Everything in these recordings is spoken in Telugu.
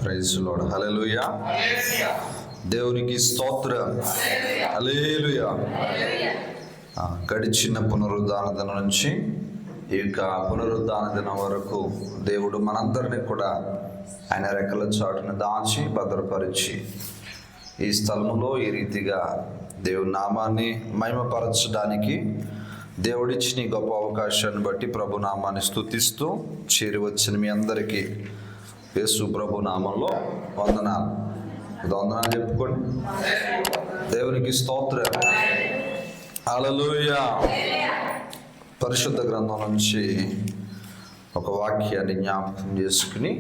Praise lord. హల్లెలూయా. దేవునికి స్తోత్రం. హల్లెలూయా. గడిచిన పునరుద్ధాన దినం నుంచి ఇక పునరుద్ధాన దినం వరకు దేవుడు మనందరినీ కూడా ఆయన రెక్కల చాటును దాచి భద్రపరిచి ఈ స్థలములో ఈ రీతిగా దేవుని నామాన్ని మహిమపరచడానికి దేవుడిచ్చిన ఈ గొప్ప అవకాశాన్ని బట్టి ప్రభు నామాన్ని స్తుతిస్తూ చేరి వచ్చిన మీ అందరికీ యేసు ప్రభు నామంలో వందనాలు. వందనాలు చెప్పుకోండి. దేవునికి స్తోత్రం. హల్లెలూయా. పరిశుద్ధ గ్రంథం నుంచి ఒక వాక్యాన్ని జ్ఞాపకం చేసుకుని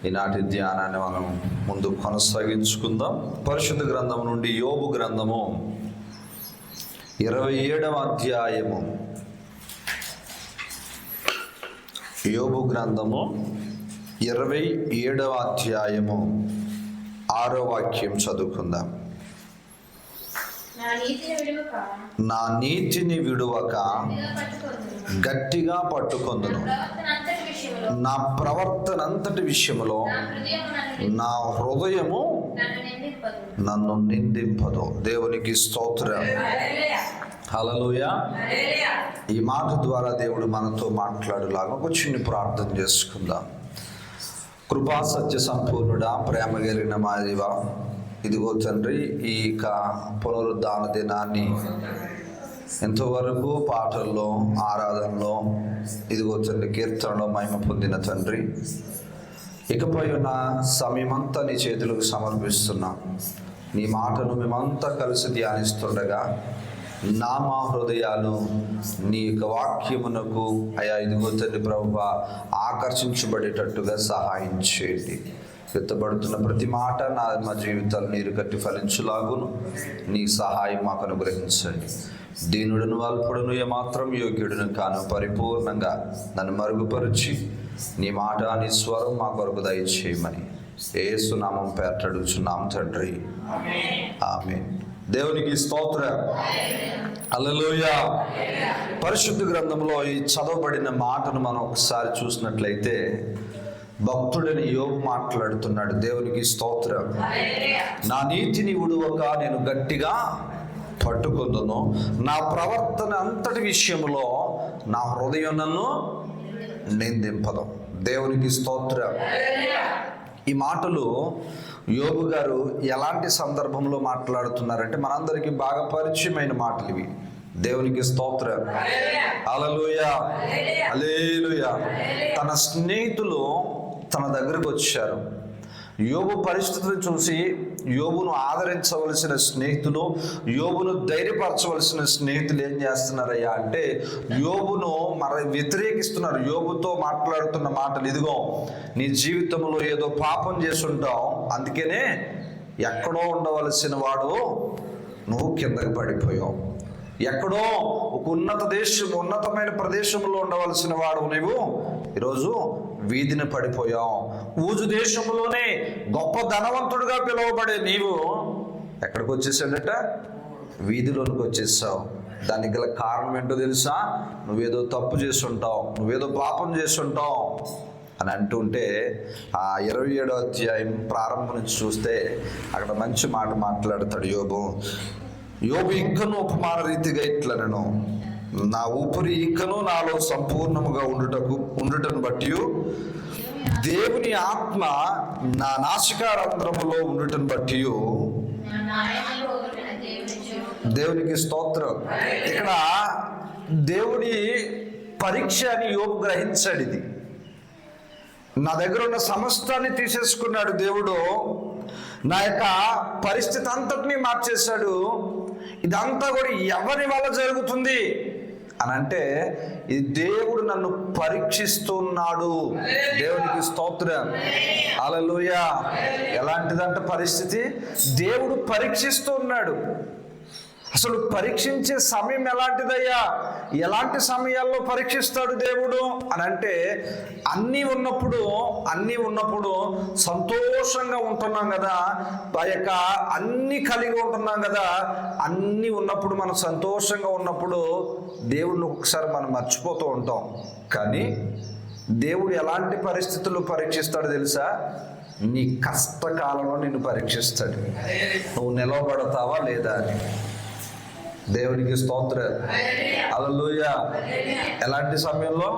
ఈనాటి ధ్యానాన్ని మనం ముందు కొనసాగించుకుందాం. పరిశుద్ధ గ్రంథం నుండి యోబు గ్రంథము 27వ అధ్యాయము. యోబు గ్రంథము 27వ అధ్యాయము 6వ వాక్యం చదువుకుందాం. నా నీతిని విడువక గట్టిగా పట్టుకొందును, నా ప్రవర్తన అంతటి విషయములో నా హృదయము నన్ను నిందింపదు. దేవునికి స్తోత్రం. హల్లెలూయా. ఈ మాట ద్వారా దేవుడు మనతో మాట్లాడేలాగా ఒక చిన్న ప్రార్థన చేసుకుందాం. కృపా సత్య సంపూర్ణుడా, ప్రేమ కలిగిన మా దేవా, ఇదిగో తండ్రి, ఈ పునరుద్ధాన దినాన్ని ఎంతవరకు పాటల్లో, ఆరాధనలో, ఇదిగో తండ్రి కీర్తనలో మహిమ పొందిన తండ్రి, ఇకపై ఉన్న సమయమంతా నీ చేతులకు సమర్పిస్తున్నాం. నీ మాటను మేమంతా కలిసి ధ్యానిస్తుండగా మా హృదయాలు నీ యొక్క వాక్యమునకు అయా ఇదిగో తండ్రి ప్రభువా ఆకర్షించబడేటట్టుగా సహాయం చేయండి. ఎత్తబడుతున్న ప్రతి మాట మా జీవితాలు నీరు కట్టి ఫలించులాగును నీ సహాయం మాకు అనుగ్రహించండి. దీనుడును అల్పుడును ఏమాత్రం యోగ్యుడును కాను, పరిపూర్ణంగా నన్ను మరుగుపరిచి నీ మాట నీ స్వరం మా కొరకు దయచేయమని యేసు నామం పేరట అడుగుచున్నాం తండ్రి, ఆమేన్. దేవునికి స్తోత్రం. హల్లెలూయా. పరిశుద్ధ గ్రంథంలో ఈ చదవబడిన మాటను మనం ఒకసారి చూసినట్లయితే భక్తుడని యోబు మాట్లాడుతున్నాడు. దేవునికి స్తోత్రం. నా నీతిని విడువక నేను గట్టిగా పట్టుకొందును, నా ప్రవర్తన అంతటి విషయంలో నా హృదయం నన్ను నిందింపదు. దేవునికి స్తోత్రం. ఈ మాటలు యోబు గారు ఎలాంటి సందర్భంలో మాట్లాడుతున్నారంటే మనందరికీ బాగా పరిచయమైన మాటలు ఇవి. దేవునికి స్తోత్రం. హల్లెలూయా. హల్లెలూయా. తన స్నేహితులు తన దగ్గరకు వచ్చారు. యోబు పరిస్థితిని చూసి యోబును ఆదరించవలసిన స్నేహితులు, యోబును ధైర్యపరచవలసిన స్నేహితులు ఏం చేస్తున్నారయ్యా అంటే యోబును వ్యతిరేకిస్తున్నారు. యోబుతో మాట్లాడుతున్న మాటలు, ఇదిగో నీ జీవితంలో ఏదో పాపం చేసి ఉంటావు, అందుకనే ఎక్కడో ఉండవలసిన వాడు నువ్వు కిందకి పడిపోయావు, ఎక్కడో ఒక ఉన్నతమైన ప్రదేశంలో ఉండవలసిన వాడు నువ్వు ఈరోజు వీధిని పడిపోయావు, ఊజు దేశంలోనే గొప్ప ధనవంతుడిగా పిలువబడే నీవు ఎక్కడికి వచ్చేసాడట? వీధిలోనికి వచ్చేసావు. దానికి గల కారణం ఏంటో తెలుసా? నువ్వేదో తప్పు చేస్తుంటావు, నువ్వేదో పాపం చేస్తుంటావు అని అంటుంటే ఆ 27వ అధ్యాయం ప్రారంభం నుంచి చూస్తే అక్కడ మంచి మాట మాట్లాడతాడు యోబు. యోబు ఇంకనూ ఉపమాన రీతిగా ఇట్లనెను, నా ఊపిరి ఇంకనూ నాలో సంపూర్ణముగా ఉండుటను బట్టి దేవుని ఆత్మ నా నాసికారంధ్రములో ఉండుటను బట్టి దేవునికి స్తోత్రం. ఇక్కడ దేవుడి పరీక్ష అని యోబు గ్రహించాడు. ఇది నా దగ్గర ఉన్న సమస్తాన్ని తీసేసుకున్నాడు దేవుడు, నా యొక్క పరిస్థితి అంతటినీ మార్చేశాడు. ఇదంతా కూడా ఎవరి వల్ల జరుగుతుంది అని అంటే ఇది దేవుడు నన్ను పరీక్షిస్తున్నాడు. దేవునికి స్తోత్రం. హల్లెలూయా. ఎలాంటిదంట పరిస్థితి? దేవుడు పరీక్షిస్తున్నాడు. అసలు పరీక్షించే సమయం ఎలాంటిదయ్యా? ఎలాంటి సమయాల్లో పరీక్షిస్తాడు దేవుడు అని అంటే అన్నీ ఉన్నప్పుడు సంతోషంగా ఉంటున్నాం కదా, ఆ యొక్క అన్నీ కలిగి ఉంటున్నాం కదా, అన్నీ ఉన్నప్పుడు మనం సంతోషంగా ఉన్నప్పుడు దేవుడిని ఒకసారి మనం మర్చిపోతూ ఉంటాం. కానీ దేవుడు ఎలాంటి పరిస్థితుల్లో పరీక్షిస్తాడో తెలుసా? నీ కష్టకాలంలో నిన్ను పరీక్షిస్తాడు, నువ్వు నిలవబడతావా లేదా అని. దేవునికి స్తోత్రం. హల్లెలూయా. ఎలాంటి సమయంలో?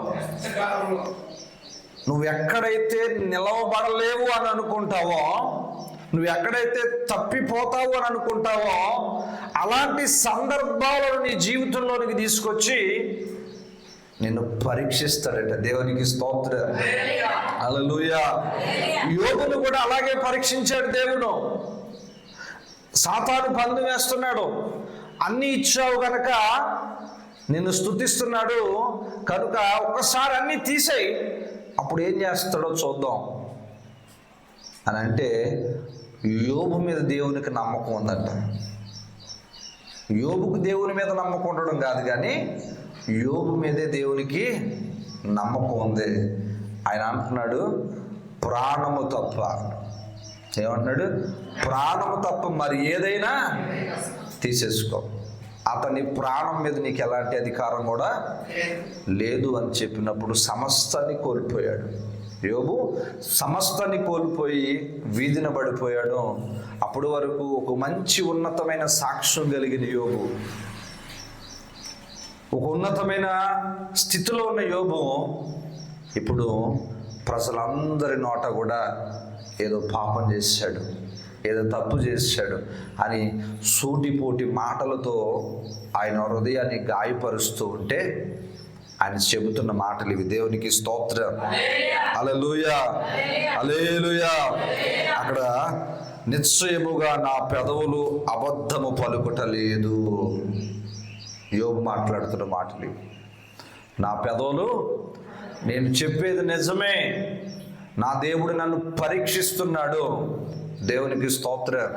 నువ్వు ఎక్కడైతే నిలవబడలేవు అని అనుకుంటావో, నువ్వు ఎక్కడైతే తప్పిపోతావు అని అనుకుంటావో, అలాంటి సందర్భాలను నీ జీవితంలోనికి తీసుకొచ్చి నిన్ను పరీక్షిస్తాడట. దేవునికి స్తోత్రం. హల్లెలూయా. యోబును కూడా అలాగే పరీక్షించాడు దేవుడు. సాతాను పందెం వేస్తున్నాడు, అన్ని ఇచ్చావు కనుక నిన్ను స్తుతిస్తున్నాడు కనుక ఒక్కసారి అన్ని తీసేయి, అప్పుడు ఏం చేస్తాడో చూద్దాం అని అంటే, యోబు మీద దేవునికి నమ్మకం ఉందంట. యోబుకు దేవుని మీద నమ్మకం ఉండడం కాదు, కానీ యోబు మీదే దేవునికి నమ్మకం ఉంది. ఆయన అంటున్నాడు, ప్రాణము తప్ప. ఏమంటున్నాడు? ప్రాణము తప్ప మరి ఏదైనా తీసేసుకో. అతని ప్రాణం మీద నీకు ఎలాంటి అధికారం కూడా లేదు అని చెప్పినప్పుడు సమస్తాన్ని కోల్పోయాడు యోబు. సమస్తాన్ని కోల్పోయి వీధిన పడిపోయాడు. అప్పటి వరకు ఒక మంచి ఉన్నతమైన సాక్ష్యం కలిగిన యోబు, ఒక ఉన్నతమైన స్థితిలో ఉన్న యోబు ఇప్పుడు ప్రజలందరి నోట కూడా ఏదో పాపం చేశాడు, ఏదో తప్పు చేశాడు అని సూటిపోటి మాటలతో ఆయన హృదయాన్ని గాయపరుస్తూ ఉంటే ఆయన చెబుతున్న మాటలు ఇవి. దేవునికి స్తోత్రం. హల్లెలూయా, హల్లెలూయా. అక్కడ నిశ్చయముగా నా పెదవులు అబద్ధము పలుకుటలేదు. యోబు మాట్లాడుతున్న మాటలు ఇవి. నా పెదవులు, నేను చెప్పేది నిజమే, నా దేవుడు నన్ను పరీక్షిస్తున్నాడు. దేవునికి స్తోత్రం.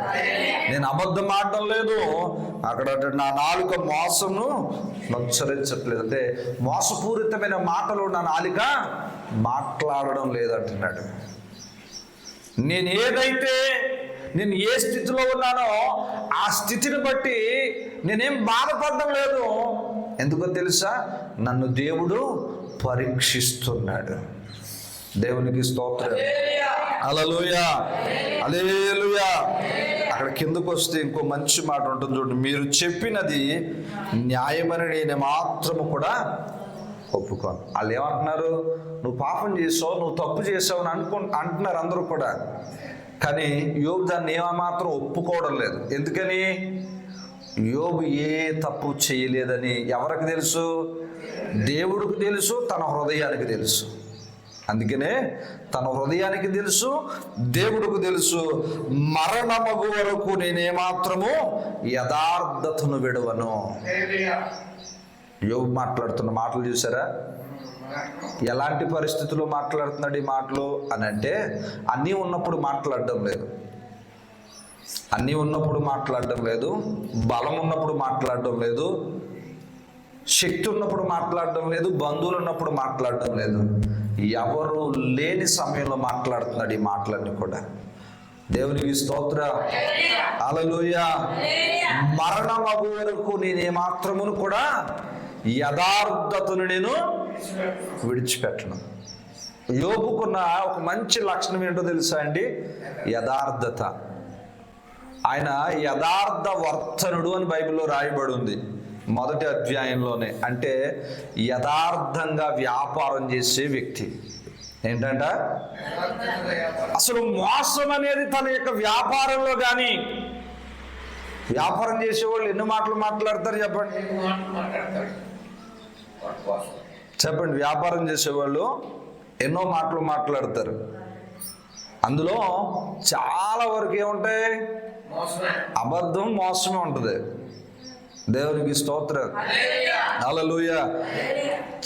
నేను అబద్ధం ఆడటం లేదు. అక్కడ నా నాలుక మోసమును నచ్చరించట్లేదు, అంటే మోసపూరితమైన మాటలు నా నాలుక మాట్లాడడం లేదంటున్నాడు. నేను ఏ స్థితిలో ఉన్నానో ఆ స్థితిని బట్టి నేనేం బాధపడడం లేదు. ఎందుకో తెలుసా? నన్ను దేవుడు పరీక్షిస్తున్నాడు. దేవునికి స్తోత్రం. హల్లెలూయా, హల్లెలూయా. అక్కడ కిందకు వస్తే ఇంకో మంచి మాట ఉంటుంది చూడండి. మీరు చెప్పినది న్యాయమని నేను మాత్రము కూడా ఒప్పుకోను. వాళ్ళు ఏమంటున్నారు? నువ్వు పాపం చేసావు, నువ్వు తప్పు చేసావు అని అంటున్నారు అందరూ కూడా. కానీ యోబు దాన్ని ఏమాత్రం ఒప్పుకోవడం లేదు. ఎందుకని? యోబు ఏ తప్పు చేయలేదని ఎవరికి తెలుసు? దేవుడికి తెలుసు, తన హృదయానికి తెలుసు. అందుకనే తన హృదయానికి తెలుసు, దేవుడికి తెలుసు. మరణమగు వరకు నేనేమాత్రము యథార్థతను విడవను. యోబు మాట్లాడుతున్న మాటలు చూసారా? ఎలాంటి పరిస్థితుల్లో మాట్లాడుతున్నాడు ఈ మాటలు అని అంటే, అన్నీ ఉన్నప్పుడు మాట్లాడడం లేదు, అన్నీ ఉన్నప్పుడు మాట్లాడడం లేదు, బలం ఉన్నప్పుడు మాట్లాడడం లేదు, శక్తి ఉన్నప్పుడు మాట్లాడడం లేదు, బంధువులు ఉన్నప్పుడు మాట్లాడడం లేదు. ఎవరు లేని సమయంలో మాట్లాడుతున్నాడు ఈ మాటలన్నీ కూడా. దేవునికి స్తోత్రం. హల్లెలూయా. మరణం అగు వరకు నేనేమాత్రమును కూడా యథార్థతను నేను విడిచిపెట్టను. యోబుకున్న ఒక మంచి లక్షణం ఏంటో తెలుసా అండి? యథార్థత. ఆయన యథార్థ వర్తనుడు అని బైబిల్లో రాయబడి ఉంది, మొదటి అధ్యాయంలోనే. అంటే యథార్థంగా వ్యాపారం చేసే వ్యక్తి. ఏంటంట? అసలు మోసం అనేది తన యొక్క వ్యాపారంలో కానీ, వ్యాపారం చేసేవాళ్ళు ఎన్ని మాటలు మాట్లాడతారు చెప్పండి? చెప్పండి. వ్యాపారం చేసేవాళ్ళు ఎన్నో మాటలు మాట్లాడతారు. అందులో చాలా వరకు ఏముంటాయి? అబద్ధం, మోసమే ఉంటుంది. దేవునికి స్తోత్రం. హల్లెలూయా.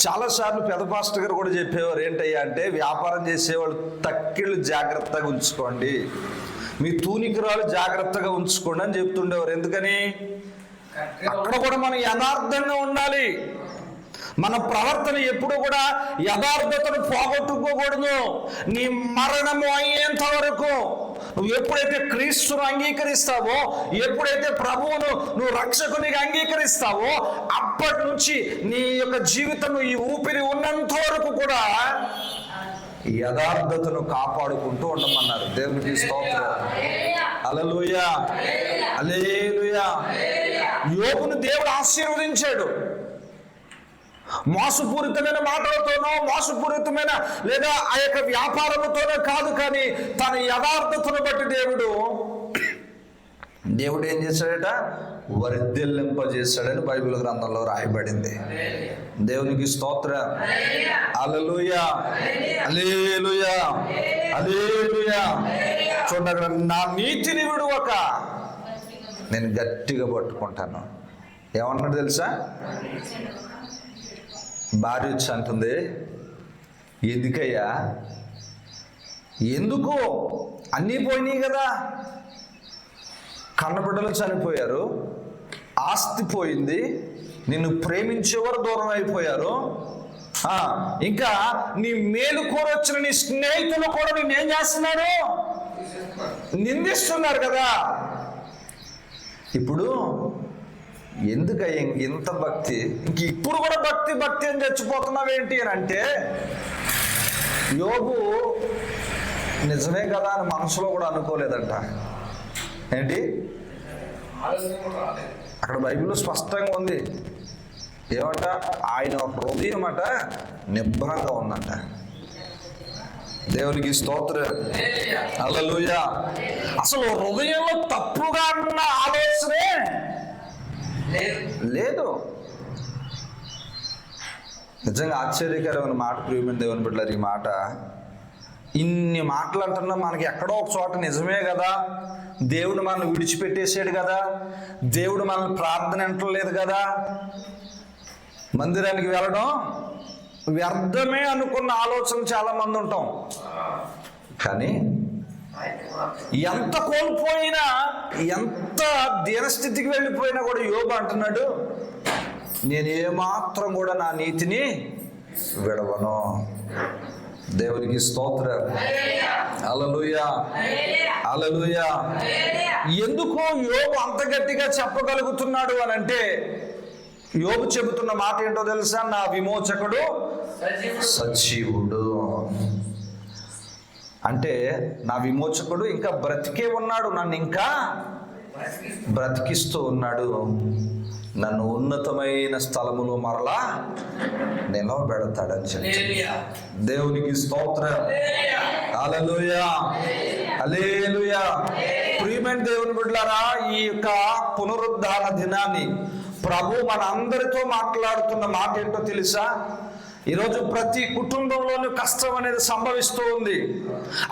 చాలాసార్లు పెద్ద పాస్టర్ గారు కూడా చెప్పేవారు ఏంటయ్యా అంటే, వ్యాపారం చేసేవాళ్ళు తక్కిళ్ళు జాగ్రత్తగా ఉంచుకోండి, మీ తూనికరాలు జాగ్రత్తగా ఉంచుకోండి అని చెప్తుండేవారు. ఎందుకని? అక్కడ కూడా మనం యథార్థంగా ఉండాలి. మన ప్రవర్తన ఎప్పుడు కూడా యథార్థతను పోగొట్టుకోకూడదు. నీ మరణము అయ్యేంత వరకు నువ్వు ఎప్పుడైతే క్రీస్తును అంగీకరిస్తావో, ఎప్పుడైతే ప్రభువును నువ్వు రక్షకునిగా అంగీకరిస్తావో, అప్పటి నుంచి నీ యొక్క జీవితం ఈ ఊపిరి ఉన్నంత వరకు కూడా యథార్థతను కాపాడుకుంటూ ఉండమన్నారు. దేవునికి స్తోత్రం. హల్లెలూయా, హల్లెలూయా. యోబును దేవుడు ఆశీర్వదించాడు. మోసపూరితమైన మాటలతోనో, మోసపూరితమైన లేదా ఆ యొక్క వ్యాపారముతోనో కాదు, కానీ తన యథార్థతను బట్టి దేవుడు ఏం చేశాడట? వర్ధిల్లింపజేశాడని బైబిల్ గ్రంథంలో రాయబడింది. దేవునికి స్తోత్రం. హల్లెలూయా, హల్లెలూయా, హల్లెలూయా. చూడండి, నా నీతిని విడువక నేను గట్టిగా పట్టుకుంటాను. ఏమన్నాడు తెలుసా? భార్య వచ్చి అంటుంది, ఎందుకయ్యా, ఎందుకు? అన్నీ పోయినాయి కదా, కన్నబిడ్డలు చనిపోయారు, ఆస్తి పోయింది, నిన్ను ప్రేమించేవారు దూరం అయిపోయారు, ఇంకా నీ మేలు కోరొచ్చిన నీ స్నేహితులు కూడా నిన్నేం చేస్తున్నారు? నిందిస్తున్నారు కదా. ఇప్పుడు ఎందుకయ్యా ఇంత భక్తి? ఇంక ఇప్పుడు కూడా భక్తి భక్తి అని చచ్చిపోతున్నావేంటి అని అంటే, యోబు నిజమే కదా అని మనసులో కూడా అనుకోలేదంట. ఏంటి? అక్కడ బైబిల్లో స్పష్టంగా ఉంది. ఏమంట? ఆయన హృదయం అట నిబ్బరంగా ఉందంట. దేవునికి స్తోత్రం. హల్లెలూయా. అసలు హృదయంలో తప్పుగా ఉన్న ఆలోచనే లేదు. నిజంగా ఆశ్చర్యకరమైన మాట ప్రియమైన దేవుని బిడ్డలారా. ఈ మాట, ఇన్ని మాటలు అంటున్నా మనకి ఎక్కడో ఒక చోట నిజమే కదా, దేవుడు మనల్ని విడిచిపెట్టేసాడు కదా, దేవుడు మనల్ని ప్రార్థన అంటలేదు కదా, మందిరానికి వెళ్ళడం వ్యర్థమే అనుకున్న ఆలోచన చాలా మంది ఉంటాం. కానీ ఎంత కోల్పోయినా, ఎంత దీనస్థితికి వెళ్ళిపోయినా కూడా యోబు అంటున్నాడు, నేనేమాత్రం కూడా నా నీతిని విడవను. దేవునికి స్తోత్రం. హల్లెలూయా, హల్లెలూయా. ఎందుకు యోబు అంత గట్టిగా చెప్పగలుగుతున్నాడు అని అంటే, యోబు చెబుతున్న మాట ఏంటో తెలుసా? నా విమోచకుడు సజీవుడు. అంటే నా విమోచకుడు ఇంకా బ్రతికే ఉన్నాడు, నన్ను ఇంకా బ్రతికిస్తూ ఉన్నాడు, నన్ను ఉన్నతమైన స్థలములో మరలా నిలవబెడతాడని చెప్పి. దేవునికి స్తోత్రం. హల్లెలూయా, హల్లెలూయా. ప్రియమైన దేవుని బిడ్డలారా, ఈ యొక్క పునరుద్ధాన దినాన్ని ప్రభు మన అందరితో మాట్లాడుతున్న మాట ఏంటో తెలుసా? ఈరోజు ప్రతి కుటుంబంలోనూ కష్టం అనేది సంభవిస్తూ ఉంది.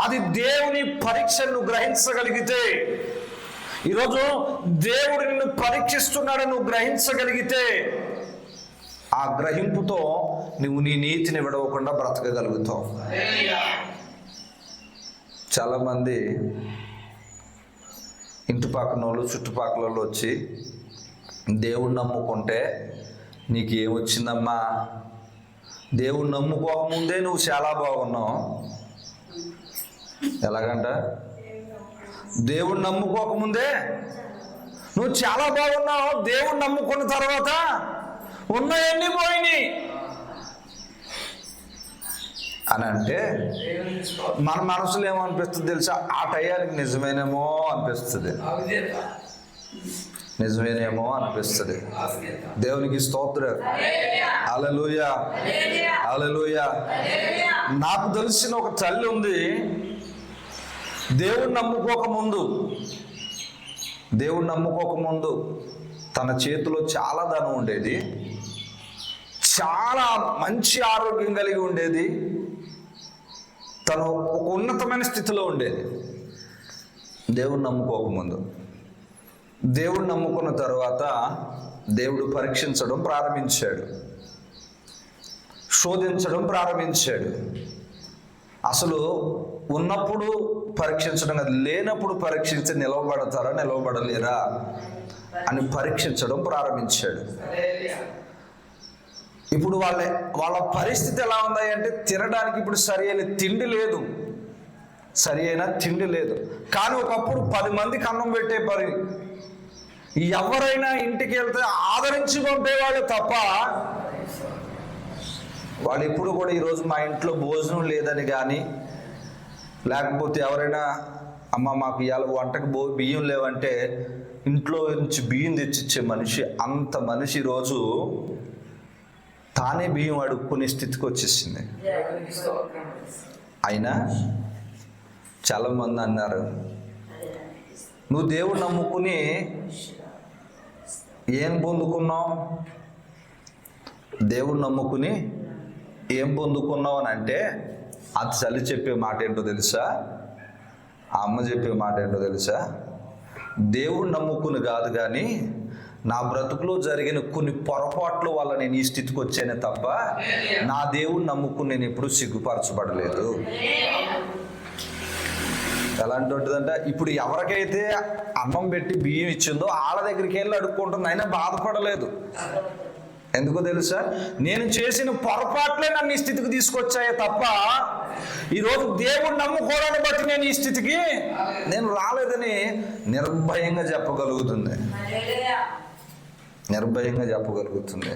అది దేవుని పరీక్షను గ్రహించగలిగితే, ఈరోజు దేవుడు నిన్ను పరీక్షిస్తున్నాడని నువ్వు గ్రహించగలిగితే, ఆ గ్రహింపుతో నువ్వు నీ నీతిని విడవకుండా బ్రతకగలుగుతావు. చాలామంది ఇంటి పక్కన వాళ్ళు, చుట్టుపక్కల వాళ్ళు వచ్చి, దేవుణ్ణి నమ్ముకుంటే నీకు ఏమొచ్చిందమ్మా, దేవుణ్ణి నమ్ముకోకముందే నువ్వు చాలా బాగున్నావు. ఎలాగంట? దేవుణ్ణి నమ్ముకోకముందే నువ్వు చాలా బాగున్నావు, దేవుణ్ణి నమ్ముకున్న తర్వాత ఉన్నాయన్నీ పోయినాయి అని అంటే మన మనసులో ఏమనిపిస్తుంది తెలుసా? ఆ టయానికి నిజమేనేమో అనిపిస్తుంది, నిజమేనేమో అనిపిస్తుంది. దేవునికి స్తోత్రం. హల్లెలూయా, హల్లెలూయా. నాకు తెలిసిన ఒక తల్లి ఉంది, దేవుణ్ణి నమ్ముకోకముందు తన చేతిలో చాలా ధనం ఉండేది, చాలా మంచి ఆరోగ్యం కలిగి ఉండేది, తను ఒక ఉన్నతమైన స్థితిలో ఉండేది. దేవుణ్ణి నమ్ముకోకముందు. దేవుణ్ణి నమ్ముకున్న తర్వాత దేవుడు పరీక్షించడం ప్రారంభించాడు, శోధించడం ప్రారంభించాడు. అసలు ఉన్నప్పుడు పరీక్షించడం కాదు, లేనప్పుడు పరీక్షించి నిలవబడతారా నిలవబడలేరా అని పరీక్షించడం ప్రారంభించాడు. ఇప్పుడు వాళ్ళ పరిస్థితి ఎలా ఉంది అంటే, తినడానికి ఇప్పుడు సరైన తిండి లేదు, సరి అయిన తిండి లేదు. కానీ ఒకప్పుడు 10 మందికి అన్నం పెట్టే పని. ఎవరైనా ఇంటికి వెళ్తే ఆదరించి పంపేవాళ్ళు తప్ప వాళ్ళు ఎప్పుడు కూడా ఈరోజు మా ఇంట్లో భోజనం లేదని కానీ, లేకపోతే ఎవరైనా అమ్మ మాకు ఇవాళ వంటకు బియ్యం లేవంటే ఇంట్లో నుంచి బియ్యం తెచ్చిచ్చే మనిషి, అంత మనిషి ఈరోజు తానే బియ్యం అడుక్కునే స్థితికి వచ్చేసింది. అయినా చాలామంది అన్నారు, నువ్వు దేవుడు నమ్ముకుని ఏం పొందుకున్నావు? దేవుడు నమ్ముకుని ఏం పొందుకున్నావు అని అంటే, అది చలి చెప్పే మాట ఏంటో తెలుసా? ఆ అమ్మ చెప్పే మాట ఏంటో తెలుసా? దేవుడు నమ్ముకుని కాదు కానీ నా బ్రతుకులో జరిగిన కొన్ని పొరపాట్ల వల్ల నేను ఈ స్థితికి వచ్చానే తప్ప నా దేవుడు నమ్ముకుని నేను ఎప్పుడూ సిగ్గుపరచబడలేదు. ఎలాంటి ఉంటుందంటే, ఇప్పుడు ఎవరికైతే అన్నం పెట్టి బియ్యం ఇచ్చిందో వాళ్ళ దగ్గరికి వెళ్ళి అడుక్కుంటుంది, అయినా బాధపడలేదు. ఎందుకో తెలుసా? నేను చేసిన పొరపాట్లే నన్ను ఈ స్థితికి తీసుకొచ్చాయే తప్ప ఈరోజు దేవుడు నమ్ముకోవడాన్ని బట్టి నేను ఈ స్థితికి నేను రాలేదని నిర్భయంగా చెప్పగలుగుతుంది. నిర్భయంగా చెప్పగలుగుతుంది.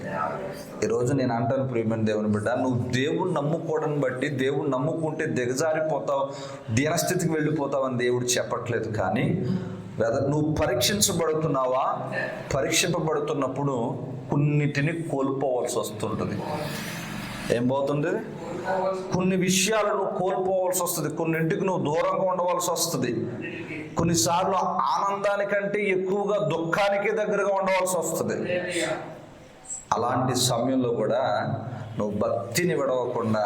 ఈరోజు నేను అంటాను, ప్రియమైన దేవుని బిడ్డ, నువ్వు దేవుడు నమ్ముకోవడాన్ని బట్టి, దేవుడు నమ్ముకుంటే దిగజారిపోతావు, దీనస్థితికి వెళ్ళిపోతావు అని దేవుడు చెప్పట్లేదు. కానీ నువ్వు పరీక్షించబడుతున్నావా? పరీక్షింపబడుతున్నప్పుడు కొన్నిటిని కోల్పోవలసి వస్తుంటుంది. ఏం పోతుంది? కొన్ని విషయాలను కోల్పోవలసి వస్తుంది. కొన్నింటికి నువ్వు దూరంగా ఉండవలసి వస్తుంది. కొన్నిసార్లు ఆనందానికంటే ఎక్కువగా దుఃఖానికి దగ్గరగా ఉండవలసి వస్తుంది. అలాంటి సమయంలో కూడా నువ్వు భక్తిని విడవకుండా,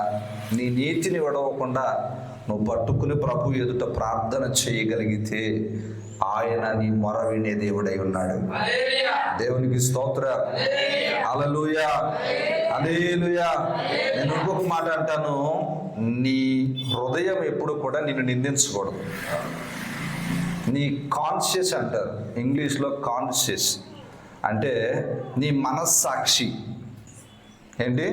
నీ నీతిని విడవకుండా నువ్వు పట్టుకుని ప్రభు ఎదుట ప్రార్థన చేయగలిగితే ఆయన నీ మొర వినే దేవుడై ఉన్నాడు. దేవునికి స్తోత్రం. హల్లెలూయా, హల్లెలూయా. నేను ఇంకొక మాట అంటాను, నీ హృదయం ఎప్పుడు కూడా నిన్ను నిందించకూడదు. నీ కాన్షియస్ అంటారు ఇంగ్లీష్లో. కాన్షియస్ అంటే నీ మనస్సాక్షి. ఏంటి?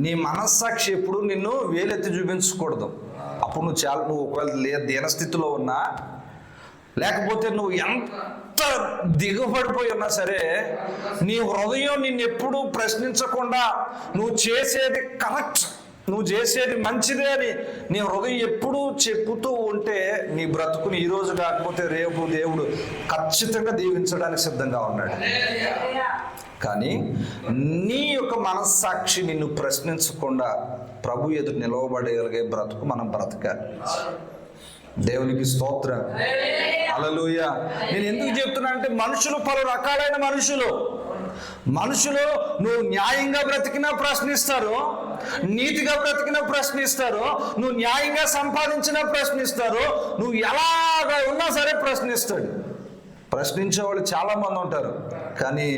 నీ మనస్సాక్షి ఎప్పుడు నిన్ను వేలెత్తి చూపించకూడదు. అప్పుడు నువ్వు ఒకవేళ దీనస్థితిలో ఉన్నా, లేకపోతే నువ్వు ఎంత దిగుబడిపోయి ఉన్నా సరే, నీ హృదయం నిన్ను ఎప్పుడూ ప్రశ్నించకుండా నువ్వు చేసేది కరెక్ట్, నువ్వు చేసేది మంచిదే అని నీ హృదయం ఎప్పుడూ చెప్పుతూ ఉంటే నీ బ్రతుకుని ఈరోజు కాకపోతే రేపు దేవుడు ఖచ్చితంగా దీవించడానికి సిద్ధంగా ఉన్నాడు. కానీ నీ యొక్క మనస్సాక్షి నిన్ను ప్రశ్నించకుండా ప్రభు ఎదురు నిలవబడగలిగే బ్రతుకు మనం బ్రతకాలి. దేవునికి స్తోత్రం. హల్లెలూయా. నేను ఎందుకు చెప్తున్నా అంటే, మనుషులు పలు రకాలైన మనుషులు నువ్వు న్యాయంగా బ్రతికినా ప్రశ్నిస్తారు, నీతిగా బ్రతికినా ప్రశ్నిస్తారు, నువ్వు న్యాయంగా సంపాదించినా ప్రశ్నిస్తారు, నువ్వు ఎలాగా ఉన్నా సరే ప్రశ్నిస్తాడు. ప్రశ్నించే వాళ్ళు చాలా మంది ఉంటారు, కానీ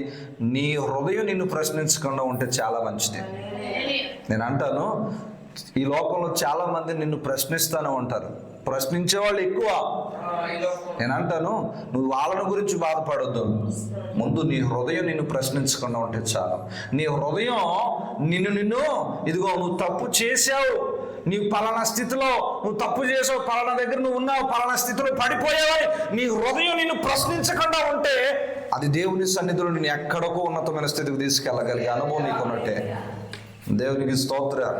నీ హృదయం నిన్ను ప్రశ్నించకుండా ఉంటే చాలా మంచిది. నేను అంటాను, ఈ లోకంలో చాలా మంది నిన్ను ప్రశ్నిస్తూనే ఉంటారు, ప్రశ్నించే వాళ్ళు ఎక్కువ. నేను అంటాను, నువ్వు వాళ్ళని గురించి బాధపడొద్దు, ముందు నీ హృదయం నిన్ను ప్రశ్నించకుండా ఉంటే చాలు. నీ హృదయం నిన్ను ఇదిగో నువ్వు తప్పు చేసావు, నీవు పలానా స్థితిలో నువ్వు తప్పు చేసావు, పలానా దగ్గర నువ్వు ఉన్నావు, పలానా స్థితిలో పడిపోయావని నీ హృదయం నిన్ను ప్రశ్నించకుండా ఉంటే అది దేవుని సన్నిధిలో నేను ఎక్కడికో ఉన్నతమైన స్థితికి తీసుకెళ్ళగలిగే అనుభవం నీకున్నట్టే. దేవునికి స్తోత్రం.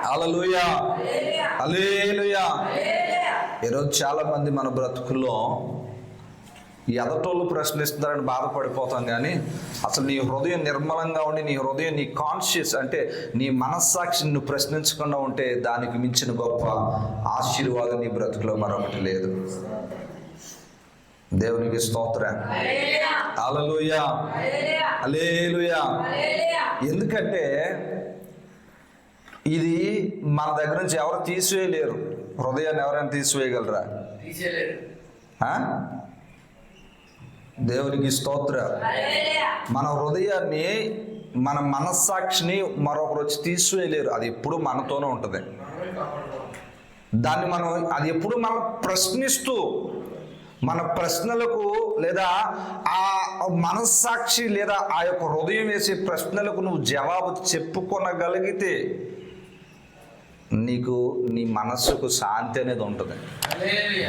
హల్లెలూయా, హల్లెలూయా. ఈరోజు చాలా మంది మన బ్రతుకుల్లో ఎదటోళ్ళు ప్రశ్నిస్తున్నారని బాధపడిపోతాం, కానీ అసలు నీ హృదయం నిర్మలంగా ఉండి, నీ హృదయం, నీ కాన్షియస్ అంటే నీ మనస్సాక్షిని నువ్వు ప్రశ్నించకుండా ఉంటే దానికి మించిన గొప్ప ఆశీర్వాదం నీ బ్రతుకులో మరొకటి లేదు. దేవునికి స్తోత్రం. హల్లెలూయా, హల్లెలూయా. ఎందుకంటే ఇది మన దగ్గర నుంచి ఎవరు తీసివేయలేరు. హృదయాన్ని ఎవరైనా తీసివేయగలరా? దేవునికి స్తోత్రం. మన హృదయాన్ని, మన మనస్సాక్షిని మరొకరు వచ్చి తీసివేయలేరు. అది ఎప్పుడు మనతోనే ఉంటుంది. దాన్ని అది ఎప్పుడు మనం ప్రశ్నిస్తూ, మన ప్రశ్నలకు లేదా ఆ మనస్సాక్షి లేదా ఆ యొక్క హృదయం వేసే ప్రశ్నలకు నువ్వు జవాబు చెప్పుకొనగలిగితే నీకు నీ మనస్సుకు శాంతి అనేది ఉంటుంది.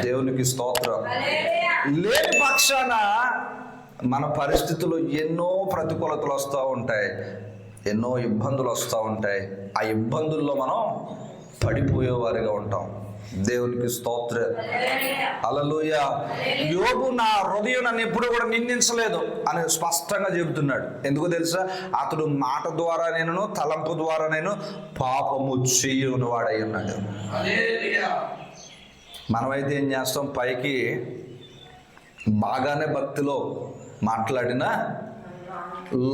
దేవునికి స్తోత్రం. లేని పక్షాన మన పరిస్థితుల్లో ఎన్నో ప్రతికూలతలు వస్తూ ఉంటాయి, ఎన్నో ఇబ్బందులు వస్తూ ఉంటాయి. ఆ ఇబ్బందుల్లో మనం పడిపోయేవారిగా ఉంటాం. దేవునికి స్తోత్రం. హల్లెలూయా. యోబు నా హృదయం నన్ను ఎప్పుడు కూడా నిందించలేదు అని స్పష్టంగా చెబుతున్నాడు. ఎందుకో తెలుసా? అతడు మాట ద్వారా నేను, తలంపు ద్వారా నేను పాపము చేయని వాడై ఉన్నాడు. మనమైతే ఏం చేస్తాం? పైకి బాగానే భక్తిలో మాట్లాడినా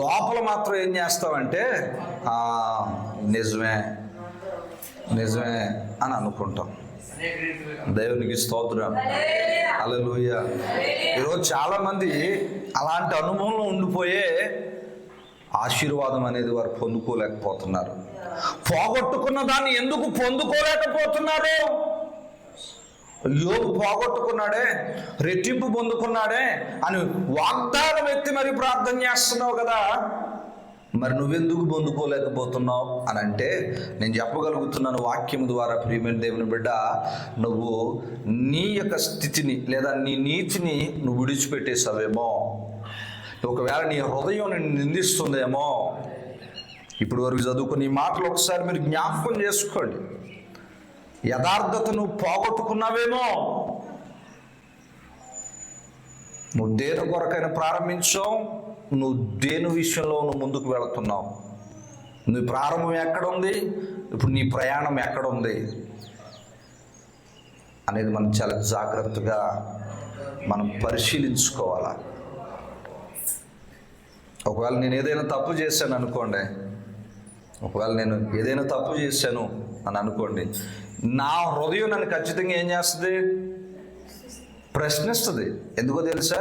లోపల మాత్రం ఏం చేస్తామంటే నిజమే నిజమే అని అనుకుంటాం. దేవునికి స్తోత్రం. హల్లెలూయా. ఈరోజు చాలా మంది అలాంటి అనుభవంలో ఉండిపోయే ఆశీర్వాదం అనేది వారు పొందుకోలేకపోతున్నారు. పోగొట్టుకున్న దాన్ని ఎందుకు పొందుకోలేకపోతున్నారు? యోబు పోగొట్టుకున్నాడే, రెట్టింపు పొందుకున్నాడే అని వాగ్దానం ఎత్తి మరి ప్రార్థన చేస్తున్నావు కదా, మరి నువ్వెందుకు పొందుకోలేకపోతున్నావు అని అంటే నేను చెప్పగలుగుతున్నాను వాక్యం ద్వారా, ప్రియమైన దేవుని బిడ్డ, నువ్వు నీ యొక్క స్థితిని లేదా నీ నీతిని నువ్వు విడిచిపెట్టేసావేమో. ఒకవేళ నీ హృదయం నిన్ను నిందిస్తుందేమో. ఇప్పుడు వరకు చదువుకుని ఈ మాటలు ఒకసారి మీరు జ్ఞాపకం చేసుకోండి. యథార్థతను పోగొట్టుకున్నావేమో. నువ్వు దేని కొరకైనా ప్రారంభించావు, నువ్వు దేని విషయంలో నువ్వు ముందుకు వెళుతున్నావు, నీ ప్రారంభం ఎక్కడుంది, ఇప్పుడు నీ ప్రయాణం ఎక్కడుంది అనేది మనం చాలా జాగ్రత్తగా మనం పరిశీలించుకోవాలా. ఒకవేళ నేను ఏదైనా తప్పు చేశాను అనుకోండి, ఒకవేళ నేను ఏదైనా తప్పు చేశాను అని అనుకోండి, నా హృదయం నన్ను ఖచ్చితంగా ఏం చేస్తుంది? ప్రశ్నిస్తుంది. ఎందుకో తెలుసా?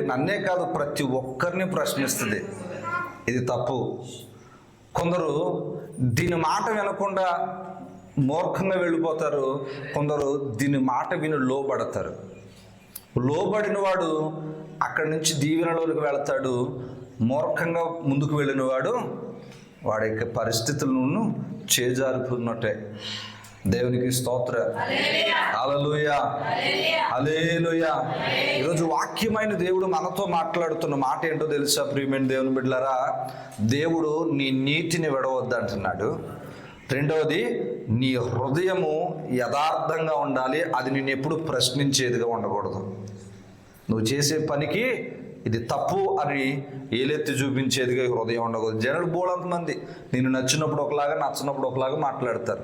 నన్నే కాదు, ప్రతి ఒక్కరిని ప్రశ్నిస్తుంది. ఇది తప్పు. కొందరు దీని మాట వినకుండా మూర్ఖంగా వెళ్ళిపోతారు, కొందరు దీని మాట విని లోబడతారు. లోబడిన వాడు అక్కడి నుంచి దీవెనలోకి వెళతాడు. మూర్ఖంగా ముందుకు వెళ్ళినవాడు వాడి యొక్క పరిస్థితులను చేజారుతున్నట్టే. దేవునికి స్తోత్రం. హల్లెలూయా, హల్లెలూయా. ఈరోజు వాక్యమైన దేవుడు మనతో మాట్లాడుతున్న మాట ఏంటో తెలుసా ప్రియమైన దేవుని బిడ్డలారా? దేవుడు నీ నీతిని విడవద్దు అంటున్నాడు. రెండవది, నీ హృదయము యథార్థంగా ఉండాలి. అది నిన్ను ఎప్పుడు ప్రశ్నించేదిగా ఉండకూడదు. నువ్వు చేసే పనికి ఇది తప్పు అని ఏలెత్తి చూపించేదిగా హృదయం ఉండకూడదు. జనులు బోలంతమంది నిన్ను నచ్చినప్పుడు ఒకలాగా, నచ్చినప్పుడు ఒకలాగా మాట్లాడతారు.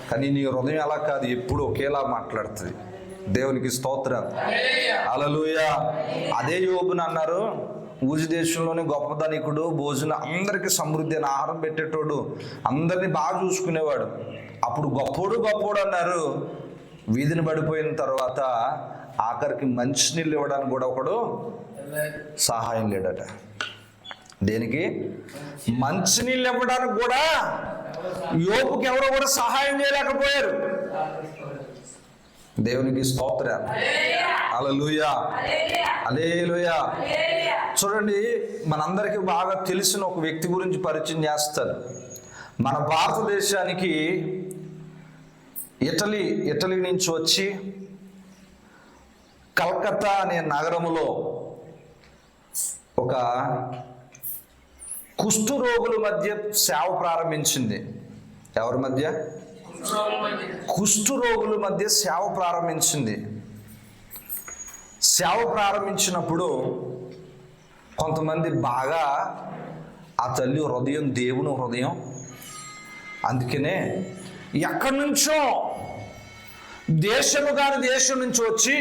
కానీ నీ హృదయం అలా కాదు, ఎప్పుడు ఒకేలా మాట్లాడుతుంది. దేవునికి స్తోత్రం. హల్లెలూయా. అదే యోబుని అన్నారు, ఊజు దేశంలోని గొప్ప ధనికుడు, భోజనం అందరికీ సమృద్ధి అయిన ఆహారం పెట్టేటోడు, అందరినీ బాగా చూసుకునేవాడు. అప్పుడు గొప్పోడు అన్నారు. వీధిని పడిపోయిన తర్వాత ఆఖరికి మంచినీళ్ళు ఇవ్వడానికి కూడా ఒకడు సహాయం లేడట. దేనికి? మంచినీళ్ళు ఇవ్వడానికి కూడా యోబుకి ఎవరో కూడా సహాయం చేయలేకపోయారు. దేవునికి స్తోత్రం. హల్లెలూయా, హల్లెలూయా. చూడండి, మనందరికీ బాగా తెలిసిన ఒక వ్యక్తి గురించి పరిచయం చేస్తారు. మన భారతదేశానికి ఇటలీ నుంచి వచ్చి కలకత్తా అనే నగరములో ఒక కుష్ఠరోగుల మధ్య సేవ ప్రారంభించింది. ఎవరి మధ్య? కుష్ఠరోగుల మధ్య సేవ ప్రారంభించింది. సేవ ప్రారంభించినప్పుడు కొంతమంది బాగా ఆ తల్లి హృదయం దేవుని హృదయం. అందుకనే ఎక్కడి నుంచో దేశము కాని దేశం నుంచి వచ్చి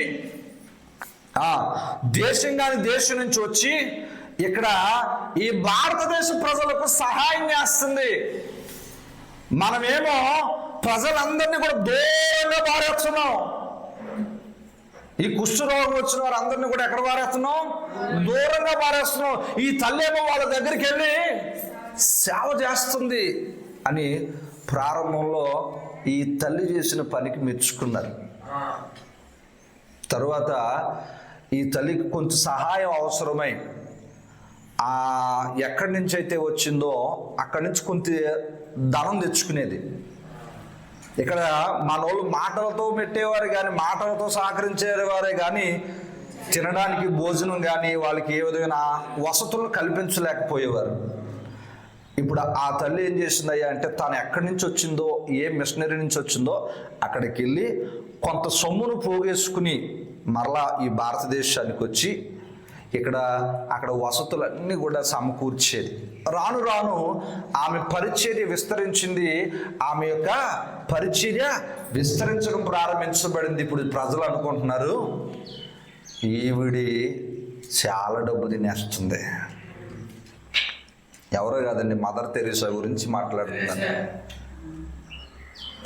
దేశం నుంచి వచ్చి ఇక్కడ ఈ భారతదేశ ప్రజలకు సహాయం చేస్తుంది. మనమేమో ప్రజలందరినీ కూడా దూరంగా పారేస్తున్నాం. ఈ కుష్ఠరోగం వచ్చిన వారందరినీ కూడా ఎక్కడ పారేస్తున్నాం? దూరంగా పారేస్తున్నాం. ఈ తల్లి ఏమో వాళ్ళ దగ్గరికి వెళ్ళి సేవ చేస్తుంది అని ప్రారంభంలో ఈ తల్లి చేసిన పనికి మెచ్చుకున్నారు. తరువాత ఈ తల్లికి కొంచెం సహాయం అవసరమై ఎక్కడి నుంచి అయితే వచ్చిందో అక్కడి నుంచి కొంత ధనం తెచ్చుకునేది. ఇక్కడ మనోళ్ళు మాటలతో పెట్టేవారు కానీ, మాటలతో సహకరించేవారే కానీ తినడానికి భోజనం కానీ వాళ్ళకి ఏ విధమైన వసతులు కల్పించలేకపోయేవారు. ఇప్పుడు ఆ తల్లి ఏం చేసిందయ్యా అంటే, తను ఎక్కడి నుంచి వచ్చిందో, ఏ మిషనరీ నుంచి వచ్చిందో అక్కడికి వెళ్ళి కొంత సొమ్మును పోగేసుకుని మరలా ఈ భారతదేశానికి వచ్చి అక్కడ వసతులన్నీ కూడా సమకూర్చేది. రాను రాను ఆమె పరిచర్య విస్తరించింది. ఆమె యొక్క పరిచర్య విస్తరించడం ప్రారంభించబడింది. ఇప్పుడు ప్రజలు అనుకుంటున్నారు, ఈవిడి చాలా డబ్బు తినేస్తుంది. ఎవరో కాదండి, మదర్ తెరీసా గురించి మాట్లాడుతున్నాను.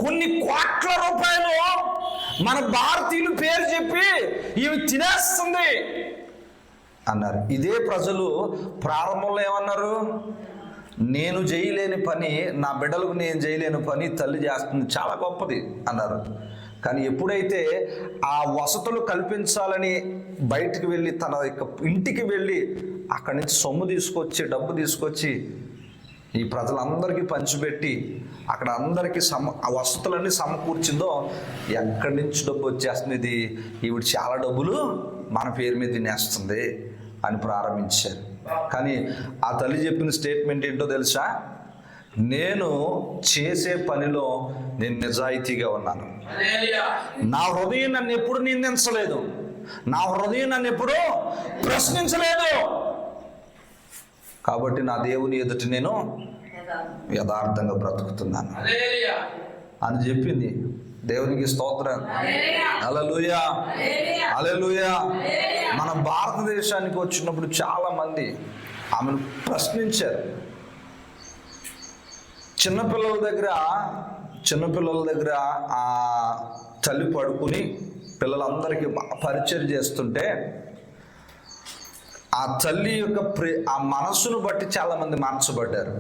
కొన్ని కోట్ల రూపాయలు మన భారతీయులు పేరు చెప్పి ఇవి తినేస్తుంది అన్నారు. ఇదే ప్రజలు ప్రారంభంలో ఏమన్నారు? నేను చేయలేని పని, నా బిడ్డలకు నేను చేయలేని పని తల్లి చేస్తుంది, చాలా గొప్పది అన్నారు. కానీ ఎప్పుడైతే ఆ వసతులు కల్పించాలని బయటికి వెళ్ళి తన యొక్క ఇంటికి వెళ్ళి అక్కడి నుంచి సొమ్ము తీసుకొచ్చి, డబ్బు తీసుకొచ్చి ఈ ప్రజలందరికీ పంచిపెట్టి అక్కడ అందరికీ ఆ వసతులన్నీ సమకూర్చిందో, ఎక్కడి నుంచి డబ్బు వచ్చేస్తుంది, ఈవిడ చాలా డబ్బులు మన పేరు మీద తినేస్తుంది అని ప్రారంభించారు. కానీ ఆ తల్లి చెప్పిన స్టేట్మెంట్ ఏంటో తెలుసా? నేను చేసే పనిలో నేను నిజాయితీగా ఉన్నాను. నా హృదయం నన్ను ఎప్పుడు నిందించలేదు, నా హృదయం నన్ను ఎప్పుడు ప్రశ్నించలేదు. కాబట్టి నా దేవుని ఎదుట నేను యథార్థంగా బ్రతుకుతున్నాను అని చెప్పింది. దేవునికి స్తోత్రం. హల్లెలూయా, హల్లెలూయా. మన భారతదేశానికి వచ్చినప్పుడు చాలా మంది ఆమెను ప్రశ్నించారు. చిన్నపిల్లల దగ్గర ఆ తల్లి పడుకుని పిల్లలందరికీ పరిచయం చేస్తుంటే ఆ తల్లి యొక్క ఆ మనస్సును బట్టి చాలామంది మార్చబడ్డారు.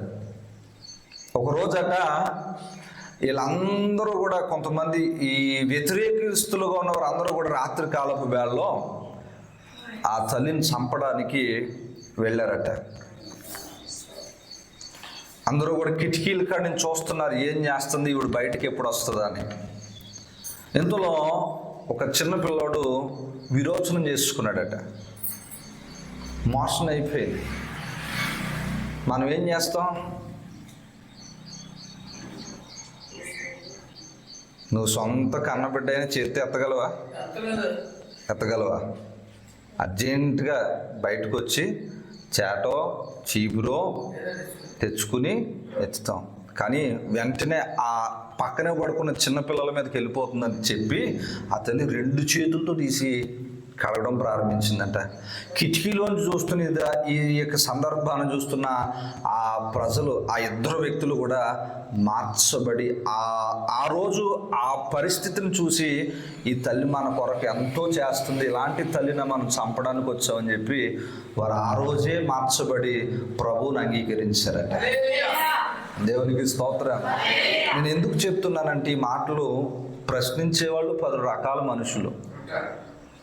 ఒకరోజట వీళ్ళందరూ కూడా, కొంతమంది ఈ వ్యతిరేకస్తులుగా ఉన్నవారు అందరూ కూడా రాత్రి కాలపు వేళలో ఆ తల్లిని చంపడానికి వెళ్ళారట. అందరూ కూడా కిటికీల కాడ నుంచి చూస్తున్నారు, ఏం చేస్తుంది ఈవిడ, బయటికి ఎప్పుడు వస్తుందా అని. ఇంతలో ఒక చిన్న పిల్లోడు విరోచనం చేసుకున్నాడట. మోషన్ అయిపోయింది. మనం ఏం చేస్తాం? నువ్వు సొంత కన్నబిడ్డ అయినా చేతి ఎత్తగలవా? అర్జెంటుగా బయటకు వచ్చి చేటో చీపురో తెచ్చుకుని ఎత్తుతాం. కానీ వెంటనే ఆ పక్కనే పడుకున్న చిన్నపిల్లల మీదకి వెళ్ళిపోతుందని చెప్పి ఆ తల్లి 2 చేతులతో తీసి కడగడం ప్రారంభించిందంట. కిటికీలోంచి చూస్తున్న ఈ యొక్క సందర్భాన్ని చూస్తున్న ఆ ప్రజలు, ఆ 2 వ్యక్తులు కూడా మార్చబడి ఆ రోజు ఆ పరిస్థితిని చూసి, ఈ తల్లి మన కొరకు ఎంతో చేస్తుంది, ఇలాంటి తల్లిని మనం చంపడానికి వచ్చామని చెప్పి వారు ఆ రోజే మార్చబడి ప్రభువుని అంగీకరించారట. దేవునికి స్తోత్రం. నేను ఎందుకు చెప్తున్నానంటే, ఈ మాటలు ప్రశ్నించేవాళ్ళు 10 రకాల మనుషులు,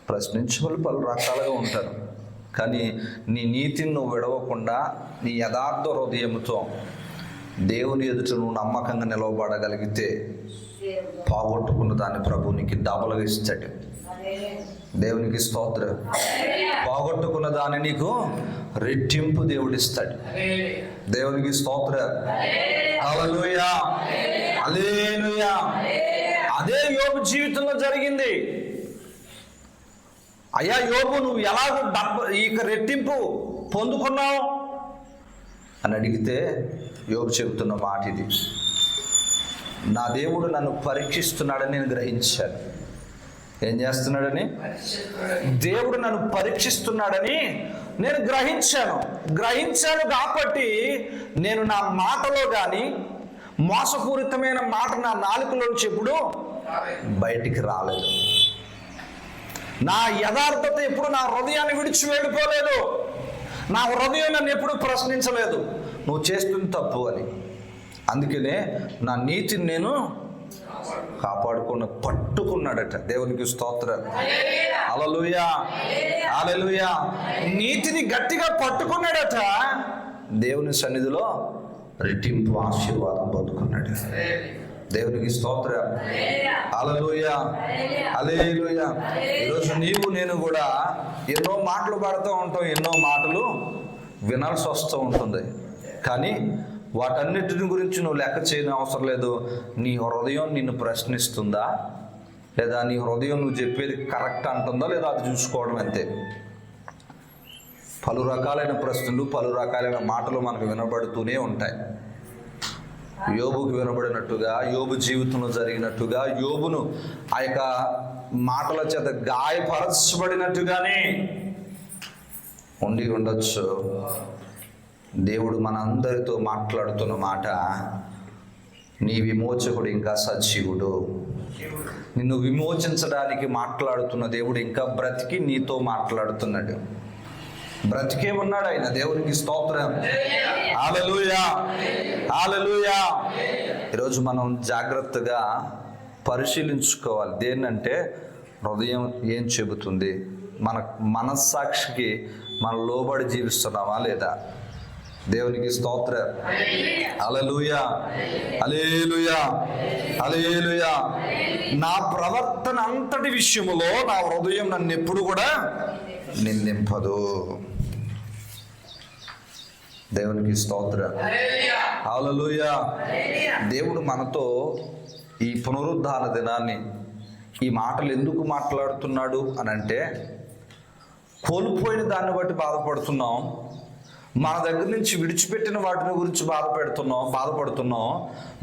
ప్రశ్నించే వాళ్ళు 10 రకాలుగా ఉంటారు. కానీ నీ నీతిని నువ్వు విడవకుండా నీ యథార్థ హృదయంతో దేవుని ఎదుట నువ్వు నమ్మకంగా నిలవబడగలిగితే పోగొట్టుకున్న దాన్ని ప్రభు నీకు డబలుగా ఇస్తాడు. దేవునికి స్తోత్రం. పోగొట్టుకున్న దాన్ని నీకు రెట్టింపు దేవుడిస్తాడు. దేవునికి స్తోత్రం. హల్లెలూయా, హల్లెలూయా. అదే యోబు జీవితంలో జరిగింది. అయ్యా యోబు, నువ్వు ఎలాగో ఇక రెట్టింపు పొందుకున్నావు అని అడిగితే యోబు చెబుతున్న మాట ఇది: నా దేవుడు నన్ను పరీక్షిస్తున్నాడని నేను గ్రహించాను. ఏం చేస్తున్నాడని? దేవుడు నన్ను పరీక్షిస్తున్నాడని నేను గ్రహించాను కాబట్టి నేను నా మాటలో కానీ మోసపూరితమైన మాట నా నాలుకలోంచి ఎప్పుడు బయటికి రాలేదు. నా యథార్థత ఎప్పుడు నా హృదయాన్ని విడిచి వెళ్ళిపోలేదు. నా హృదయం నన్ను ఎప్పుడు ప్రశ్నించలేదు నువ్వు చేస్తుంది తప్పు అని. అందుకనే నా నీతిని నేను పట్టుకున్నాడట. దేవునికి స్తోత్రం. హల్లెలూయా, హల్లెలూయా. నీతిని గట్టిగా పట్టుకున్నాడట. దేవుని సన్నిధిలో రెట్టింపు ఆశీర్వాదం పొందుకున్నాడు. దేవునికి స్తోత్రం. హల్లెలూయా, హల్లెలూయా. ఈరోజు నీవు నేను కూడా ఎన్నో మాటలు పాడుతూ ఉంటాం, ఎన్నో మాటలు వినాల్సి వస్తూ ఉంటుంది. కానీ వాటన్నిటిని గురించి నువ్వు లెక్క చేయని అవసరం లేదు. నీ హృదయం నిన్ను ప్రశ్నిస్తుందా, లేదా నీ హృదయం నువ్వు చెప్పేది కరెక్ట్ అంటుందా లేదా అది చూసుకోవడం అంతే. పలు రకాలైన ప్రశ్నలు, పలు రకాలైన మాటలు మనకు వినబడుతూనే ఉంటాయి. యోబుకు వినబడినట్టుగా, యోబు జీవితంలో జరిగినట్టుగా, యోబును ఆ యొక్క మాటల చేత గాయపరచబడినట్టుగానే ఉండి ఉండొచ్చు. దేవుడు మనందరితో మాట్లాడుతున్న మాట, నీ విమోచకుడు ఇంకా సజీవుడు. నిన్ను విమోచించడానికి మాట్లాడుతున్న దేవుడు ఇంకా బ్రతికి నీతో మాట్లాడుతున్నాడు. బ్రతికే ఉన్నాడు ఆయన. దేవునికి స్తోత్రం. హల్లెలూయా, హల్లెలూయా. ఈరోజు మనం జాగ్రత్తగా పరిశీలించుకోవాలి. దేన్నంటే హృదయం ఏం చెబుతుంది, మన మనస్సాక్షికి మనం లోబడి జీవిస్తున్నామా లేదా. దేవునికి స్తోత్రం. హల్లెలూయా, హల్లెలూయా, హల్లెలూయా. నా ప్రవర్తన అంతటి విషయములో నా హృదయం నన్ను ఎప్పుడు కూడా నిందింపదు. దేవునికి స్తోత్రం. హల్లెలూయా. దేవుడు మనతో ఈ పునరుద్ధాన దినాన్ని ఈ మాటలు ఎందుకు మాట్లాడుతున్నాడు అని అంటే, కోల్పోయిన దాన్ని బట్టి బాధపడుతున్నాం, మన దగ్గర నుంచి విడిచిపెట్టిన వాటిని గురించి బాధపడుతున్నాం,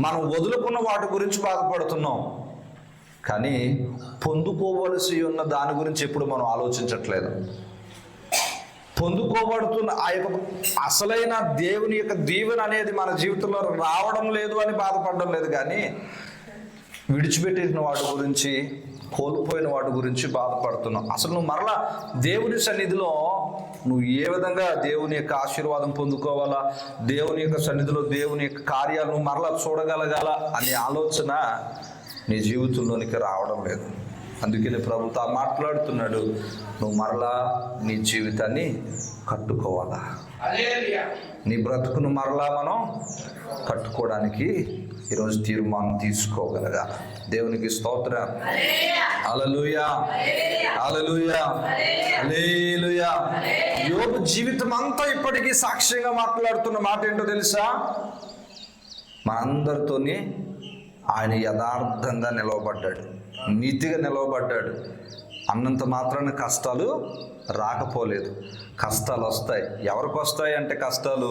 మనం వదులుకున్న వాటి గురించి బాధపడుతున్నాం. కానీ పొందుకోవలసి ఉన్న దాని గురించి ఎప్పుడు మనం ఆలోచించట్లేదు. పొందుకోబడుతున్న ఆ యొక్క అసలైన దేవుని యొక్క దీవెన అనేది మన జీవితంలో రావడం లేదు అని బాధపడడం లేదు. కానీ విడిచిపెట్టిన వాటి గురించి, కోల్పోయిన వాటి గురించి బాధపడుతున్నావు. అసలు నువ్వు మరలా దేవుని సన్నిధిలో నువ్వు ఏ విధంగా దేవుని యొక్క ఆశీర్వాదం పొందుకోవాలా, దేవుని యొక్క సన్నిధిలో దేవుని యొక్క కార్యాలను మరలా చూడగలగాల అనే ఆలోచన నీ జీవితంలోనికి రావడం లేదు. అందుకని ప్రభుతో మాట్లాడుతున్నాడు, నువ్వు మరలా నీ జీవితాన్ని కట్టుకోవాలా, నీ బ్రతుకును మరలా మనం కట్టుకోవడానికి ఈరోజు తీర్మానం తీసుకోగలగా. దేవునికి స్తోత్రం. హల్లెలూయా, హల్లెలూయా, హల్లెలూయా. యోబు జీవితం అంతా ఇప్పటికీ సాక్ష్యంగా మాట్లాడుతున్న మాట ఏంటో తెలుసా? మనందరితోని ఆయన యథార్థంగా నిలవబడ్డాడు, నీతిగా నిలవబడ్డాడు. అన్నంత మాత్రాన కష్టాలు రాకపోలేదు. కష్టాలు వస్తాయి. ఎవరికి వస్తాయి అంటే కష్టాలు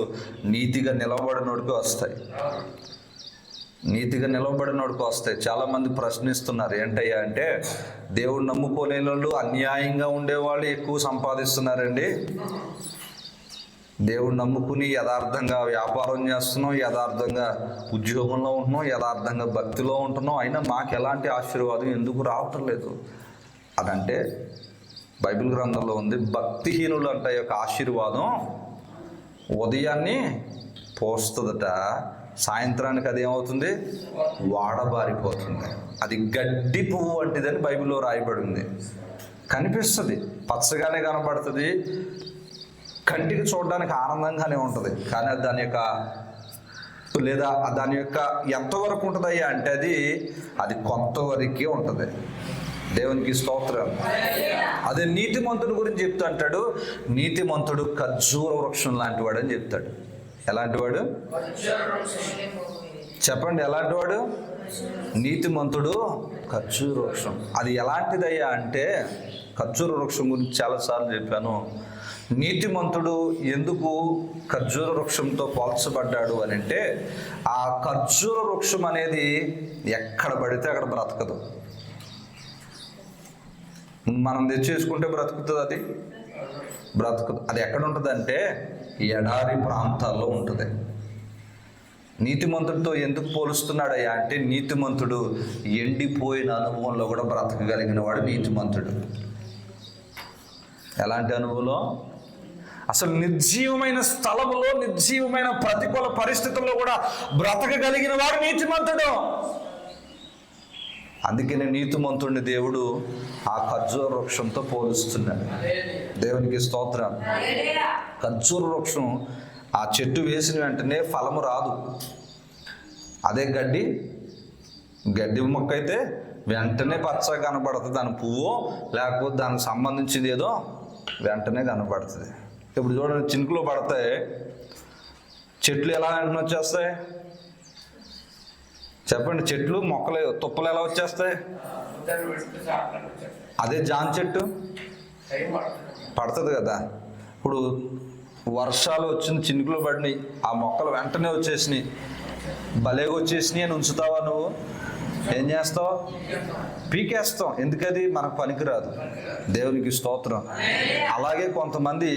నీతిగా నిలవబడినోడికి వస్తాయి. నీతిగా నిలవబడినోడికి వస్తాయి. చాలామంది ప్రశ్నిస్తున్నారు, ఏంటయ్యా అంటే, దేవుడు నమ్ముకోలేని వాళ్ళు, అన్యాయంగా ఉండేవాళ్ళు ఎక్కువ సంపాదిస్తున్నారండి. దేవుడు నమ్ముకుని యథార్థంగా వ్యాపారం చేస్తున్నాం, యథార్థంగా ఉద్యోగంలో ఉంటున్నాం, యథార్థంగా భక్తిలో ఉంటున్నాం, అయినా మాకు ఎలాంటి ఆశీర్వాదం ఎందుకు రావటం లేదు అదంటే, బైబిల్ గ్రంథంలో ఉంది, భక్తిహీనులు అంటే యొక్క ఆశీర్వాదం ఉదయాన్ని పోస్తుందట, సాయంత్రానికి అది ఏమవుతుంది, వాడబారిపోతుంది. అది గడ్డి పువ్వు వంటిదని బైబిల్లో రాయబడి ఉంది. కనిపిస్తుంది, పచ్చగానే కనబడుతుంది, కంటికి చూడడానికి ఆనందంగానే ఉంటుంది. కానీ దాని యొక్క ఎంతవరకు ఉంటుందయ్యా అంటే అది కొంతవరకే ఉంటుంది. దేవునికి స్తోత్రం. అదే నీతిమంతుడి గురించి చెప్తా అంటాడు, నీతిమంతుడు ఖర్జూర వృక్షం లాంటి వాడు అని చెప్తాడు. ఎలాంటి వాడు చెప్పండి? ఎలాంటి వాడు? నీతిమంతుడు ఖర్జూర వృక్షం. అది ఎలాంటిదయ్యా అంటే, ఖర్జూర వృక్షం గురించి చాలాసార్లు చెప్పాను. నీతిమంతుడు ఎందుకు ఖర్జూర వృక్షంతో పోల్చబడ్డాడు అని అంటే, ఆ ఖర్జూర వృక్షం అనేది ఎక్కడ పడితే అక్కడ బ్రతకదు. మనం తెచ్చేసుకుంటే బ్రతుకుతుంది, అది బ్రతుకుదు. అది ఎక్కడ ఉంటుంది అంటే ఎడారి ప్రాంతాల్లో ఉంటుంది. నీతిమంతుడితో ఎందుకు పోలుస్తున్నాడయ్యా అంటే, నీతిమంతుడు ఎండిపోయిన అనుభవంలో కూడా బ్రతకగలిగిన వాడు నీతిమంతుడు. ఎలాంటి అనుభవంలో? అసలు నిర్జీవమైన స్థలములో, నిర్జీవమైన ప్రతికూల పరిస్థితుల్లో కూడా బ్రతకగలిగిన వాడు నీతిమంతుడు. అందుకనే నీతిమంతుడిని దేవుడు ఆ ఖర్జూర వృక్షంతో పోలుస్తున్నాడు. దేవునికి స్తోత్రం. ఖర్జూర వృక్షం ఆ చెట్టు వేసిన వెంటనే ఫలము రాదు. అదే గడ్డి గడ్డి మొక్క అయితే వెంటనే పచ్చగా కనబడుతుంది, దాని పువ్వు లేకపోతే దానికి సంబంధించింది ఏదో వెంటనే కనబడుతుంది. ఇప్పుడు చూడండి, చినుకులు పడతాయి, చెట్లు ఎలా వెంటనే వచ్చేస్తాయి చెప్పండి? చెట్లు మొక్కలు తుప్పలు ఎలా వచ్చేస్తాయి? అదే జామ చెట్టు పడుతుంది కదా. ఇప్పుడు వర్షాలు వచ్చింది, చినుకులు పడినాయి, ఆ మొక్కలు వెంటనే వచ్చేసినాయి, భలేగా వచ్చేసినాయి అని ఉంచుతావా? నువ్వు ఏం చేస్తావు? పీకేస్తాం. ఎందుకది మనకు పనికిరాదు. దేవునికి స్తోత్రం. అలాగే కొంతమంది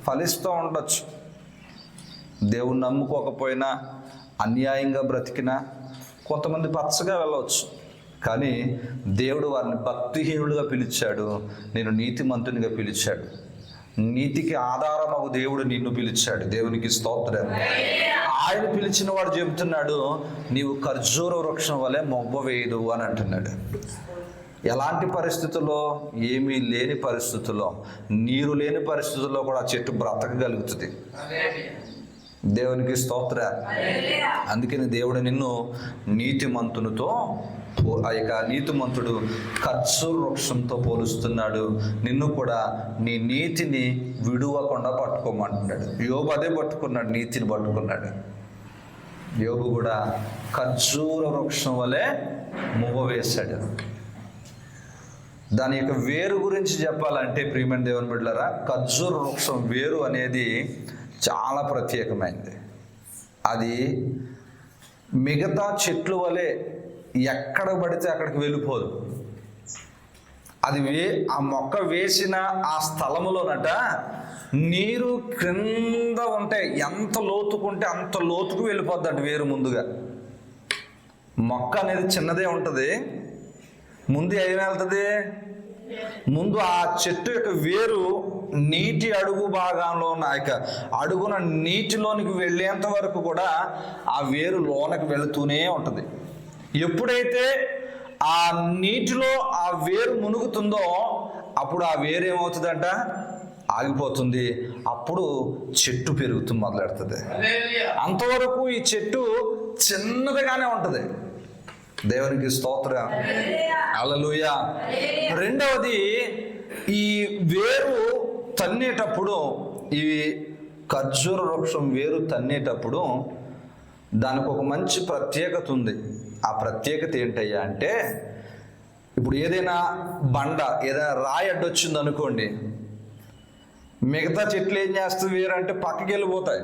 ఫలిస్తూ ఉండొచ్చు, దేవుణ్ణి నమ్ముకోకపోయినా అన్యాయంగా బ్రతికినా కొంతమంది పచ్చగా వెళ్ళవచ్చు. కానీ దేవుడు వారిని భక్తిహీనులుగా పిలిచాడు, నేను నీతిమంతునిగా పిలిచాడు. నీతికి ఆధారమగు దేవుడు నిన్ను పిలిచాడు. దేవునికి స్తోత్రం. ఆయన పిలిచిన వాడు చెబుతున్నాడు, నీవు ఖర్జూర వృక్షం వలె మొగ్గ వేయదు అని అంటున్నాడు. ఎలాంటి పరిస్థితుల్లో? ఏమీ లేని పరిస్థితుల్లో, నీరు లేని పరిస్థితుల్లో కూడా ఆ చెట్టు బ్రతకగలుగుతుంది. దేవునికి స్తోత్ర. అందుకని దేవుడు నిన్ను నీతిమంతునితో, ఆ యొక్క నీతిమంతుడు ఖర్జూర వృక్షంతో పోలుస్తున్నాడు. నిన్ను కూడా నీ నీతిని విడువకుండా పట్టుకోమంటున్నాడు. యోబు అదే పట్టుకున్నాడు, నీతిని పట్టుకున్నాడు. యోబు కూడా ఖర్జూర వృక్షం వలె మువ్వ వేశాడు. దాని యొక్క వేరు గురించి చెప్పాలంటే ప్రియమైన దేవుని బిడ్డలారా, ఖర్జూర వృక్షం వేరు అనేది చాలా ప్రత్యేకమైనది. అది మిగతా చెట్లు వలె ఎక్కడ పడితే అక్కడికి వెళ్ళిపోదు. అది ఆ మొక్క వేసిన ఆ స్థలములోనట నీరు క్రింద ఉంటే ఎంత లోతుకుంటే అంత లోతుకు వెళ్ళిపోద్దంట వేరు. ముందుగా మొక్క అనేది చిన్నదే ఉంటుంది, ముందు ఏం వెళ్తుంది? ముందు ఆ చెట్టు యొక్క వేరు నీటి అడుగు భాగంలో ఉన్న అడుగున నీటిలోనికి వెళ్ళేంత వరకు కూడా ఆ వేరు లోనకి వెళుతూనే ఉంటుంది. ఎప్పుడైతే ఆ నీటిలో ఆ వేరు మునుగుతుందో అప్పుడు ఆ వేరు ఏమవుతుందంట? ఆగిపోతుంది. అప్పుడు చెట్టు పెరుగుతూ మొదలెడుతుంది. అంతవరకు ఈ చెట్టు చిన్నదిగానే ఉంటుంది. దేవునికి స్తోత్రం. హల్లెలూయా. రెండవది, ఈ వేరు తన్నేటప్పుడు, ఈ ఖర్జూర వృక్షం వేరు తన్నేటప్పుడు దానికి ఒక మంచి ప్రత్యేకత ఉంది. ఆ ప్రత్యేకత ఏంటయ్యా అంటే, ఇప్పుడు ఏదైనా బండ, ఏదైనా రాయి అడ్డొచ్చింది అనుకోండి, మిగతా చెట్లు ఏం చేస్తాయి? వేరంటే పక్కకి వెళ్ళిపోతాయి.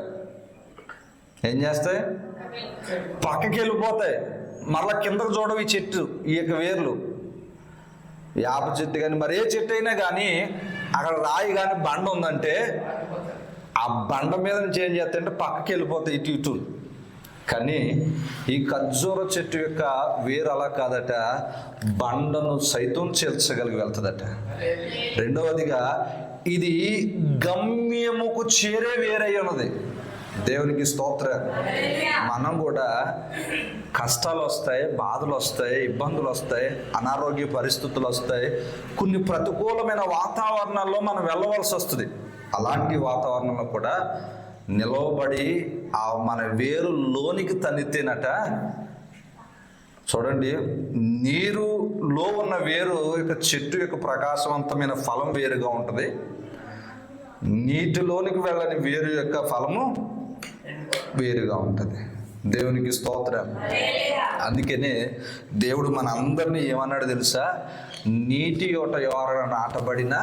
ఏం చేస్తాయి? పక్కకి వెళ్ళిపోతాయి. మరలా కిందకు చూడవు ఈ చెట్టు, ఈ యొక్క వేర్లు. వేప చెట్టు కానీ మరి ఏ చెట్టు అయినా కానీ అక్కడ రాయి కానీ బండ ఉందంటే ఆ బండ మీద నుంచి ఏం చేస్తాయంటే పక్కకి వెళ్ళిపోతాయి, ఇటు ఇటు. కానీ ఈ ఖర్జూర చెట్టు యొక్క వేరు అలా కాదట, బండను సైతం చేర్చగలిగి వెళ్తుందట. రెండవదిగా, ఇది గమ్యముకు చేరే వేరై ఉన్నది. దేవునికి స్తోత్రం. మనం కూడా కష్టాలు వస్తాయి, బాధలు వస్తాయి, ఇబ్బందులు వస్తాయి, అనారోగ్య పరిస్థితులు వస్తాయి, కొన్ని ప్రతికూలమైన వాతావరణాల్లో మనం వెళ్ళవలసి వస్తుంది. అలాంటి వాతావరణంలో కూడా నిలవబడి ఆ మన వేరు లోనికి తన్నితేనట, చూడండి, నీరులో ఉన్న వేరు యొక్క చెట్టు యొక్క ప్రకాశవంతమైన ఫలం వేరుగా ఉంటుంది, నీటిలోనికి వెళ్ళని వేరు యొక్క ఫలము వేరుగా ఉంటుంది. దేవునికి స్తోత్రం. అందుకనే దేవుడు మన అందరినీ ఏమన్నాడు తెలుసా? నీటి యోట ఎవరైనా నాటబడిన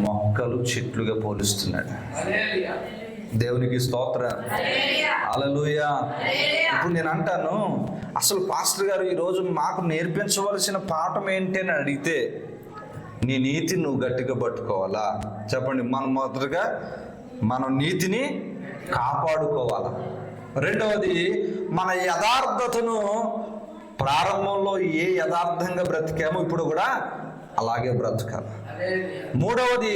మొక్కలు చెట్లుగా పోలుస్తున్నాడు. దేవునికి స్తోత్రం. హల్లెలూయా. ఇప్పుడు నేను అంటాను, అసలు పాస్టర్ గారు ఈరోజు మాకు నేర్పించవలసిన పాఠం ఏంటి అని అడిగితే, నీ నీతిని నువ్వు గట్టిగా పట్టుకోవాలా? చెప్పండి. మనం మొదటగా మనం నీతిని కాపాడుకోవాలా. రెండవది, మన యథార్థతను ప్రారంభంలో ఏ యథార్థంగా బ్రతికామో ఇప్పుడు కూడా అలాగే బ్రతకాలి. మూడవది,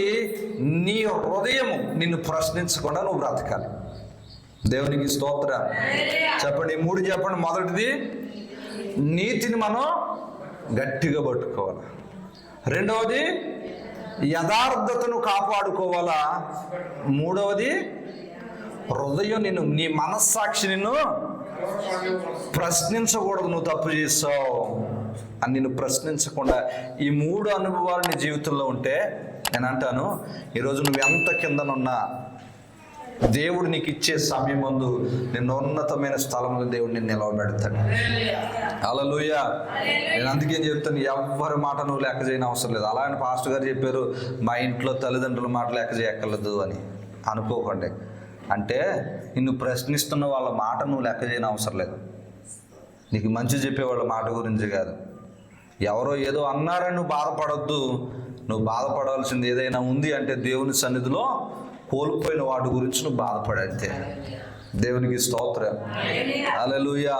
నీ హృదయము నిన్ను ప్రశ్నించకుండా నువ్వు బ్రతకాలి. దేవునికి స్తోత్రం. చెప్పండి, మూడు చెప్పండి. మొదటిది, నీతిని మనం గట్టిగా పట్టుకోవాలి. రెండవది, యథార్థతను కాపాడుకోవాలా. మూడవది, హృదయం నిన్ను, నీ మనస్సాక్షి నిన్ను ప్రశ్నించకూడదు, నువ్వు తప్పు చేస్తావు అని నిన్ను ప్రశ్నించకుండా ఈ 3 అనుభవాలు నీ జీవితంలో ఉంటే నేను అంటాను, ఈరోజు నువ్వు ఎంత కిందనున్నా దేవుడు నీకు ఇచ్చే సమయం ముందు నిన్ను ఉన్నతమైన స్థలంలో దేవుడు నిన్ను నిలవబెడతాడు. హల్లెలూయా. నేను అందుకేం చెప్తాను, ఎవ్వరి మాట నువ్వు లెక్క చేయని అవసరం లేదు. అలాగే పాస్టర్ గారు చెప్పారు, మా ఇంట్లో తల్లిదండ్రుల మాట లెక్క చేయక్కర్లేదు అని అనుకోకండి. అంటే నిన్ను ప్రశ్నిస్తున్న వాళ్ళ మాట నువ్వు లెక్క చేయని అవసరం లేదు. నీకు మంచి చెప్పేవాళ్ళ మాట గురించి కాదు. ఎవరో ఏదో అన్నారని నువ్వు బాధపడొద్దు. నువ్వు బాధపడాల్సింది ఏదైనా ఉంది అంటే దేవుని సన్నిధిలో కోల్పోయిన వాటి గురించి నువ్వు బాధపడంతే. దేవునికి స్తోత్రం. హల్లెలూయా.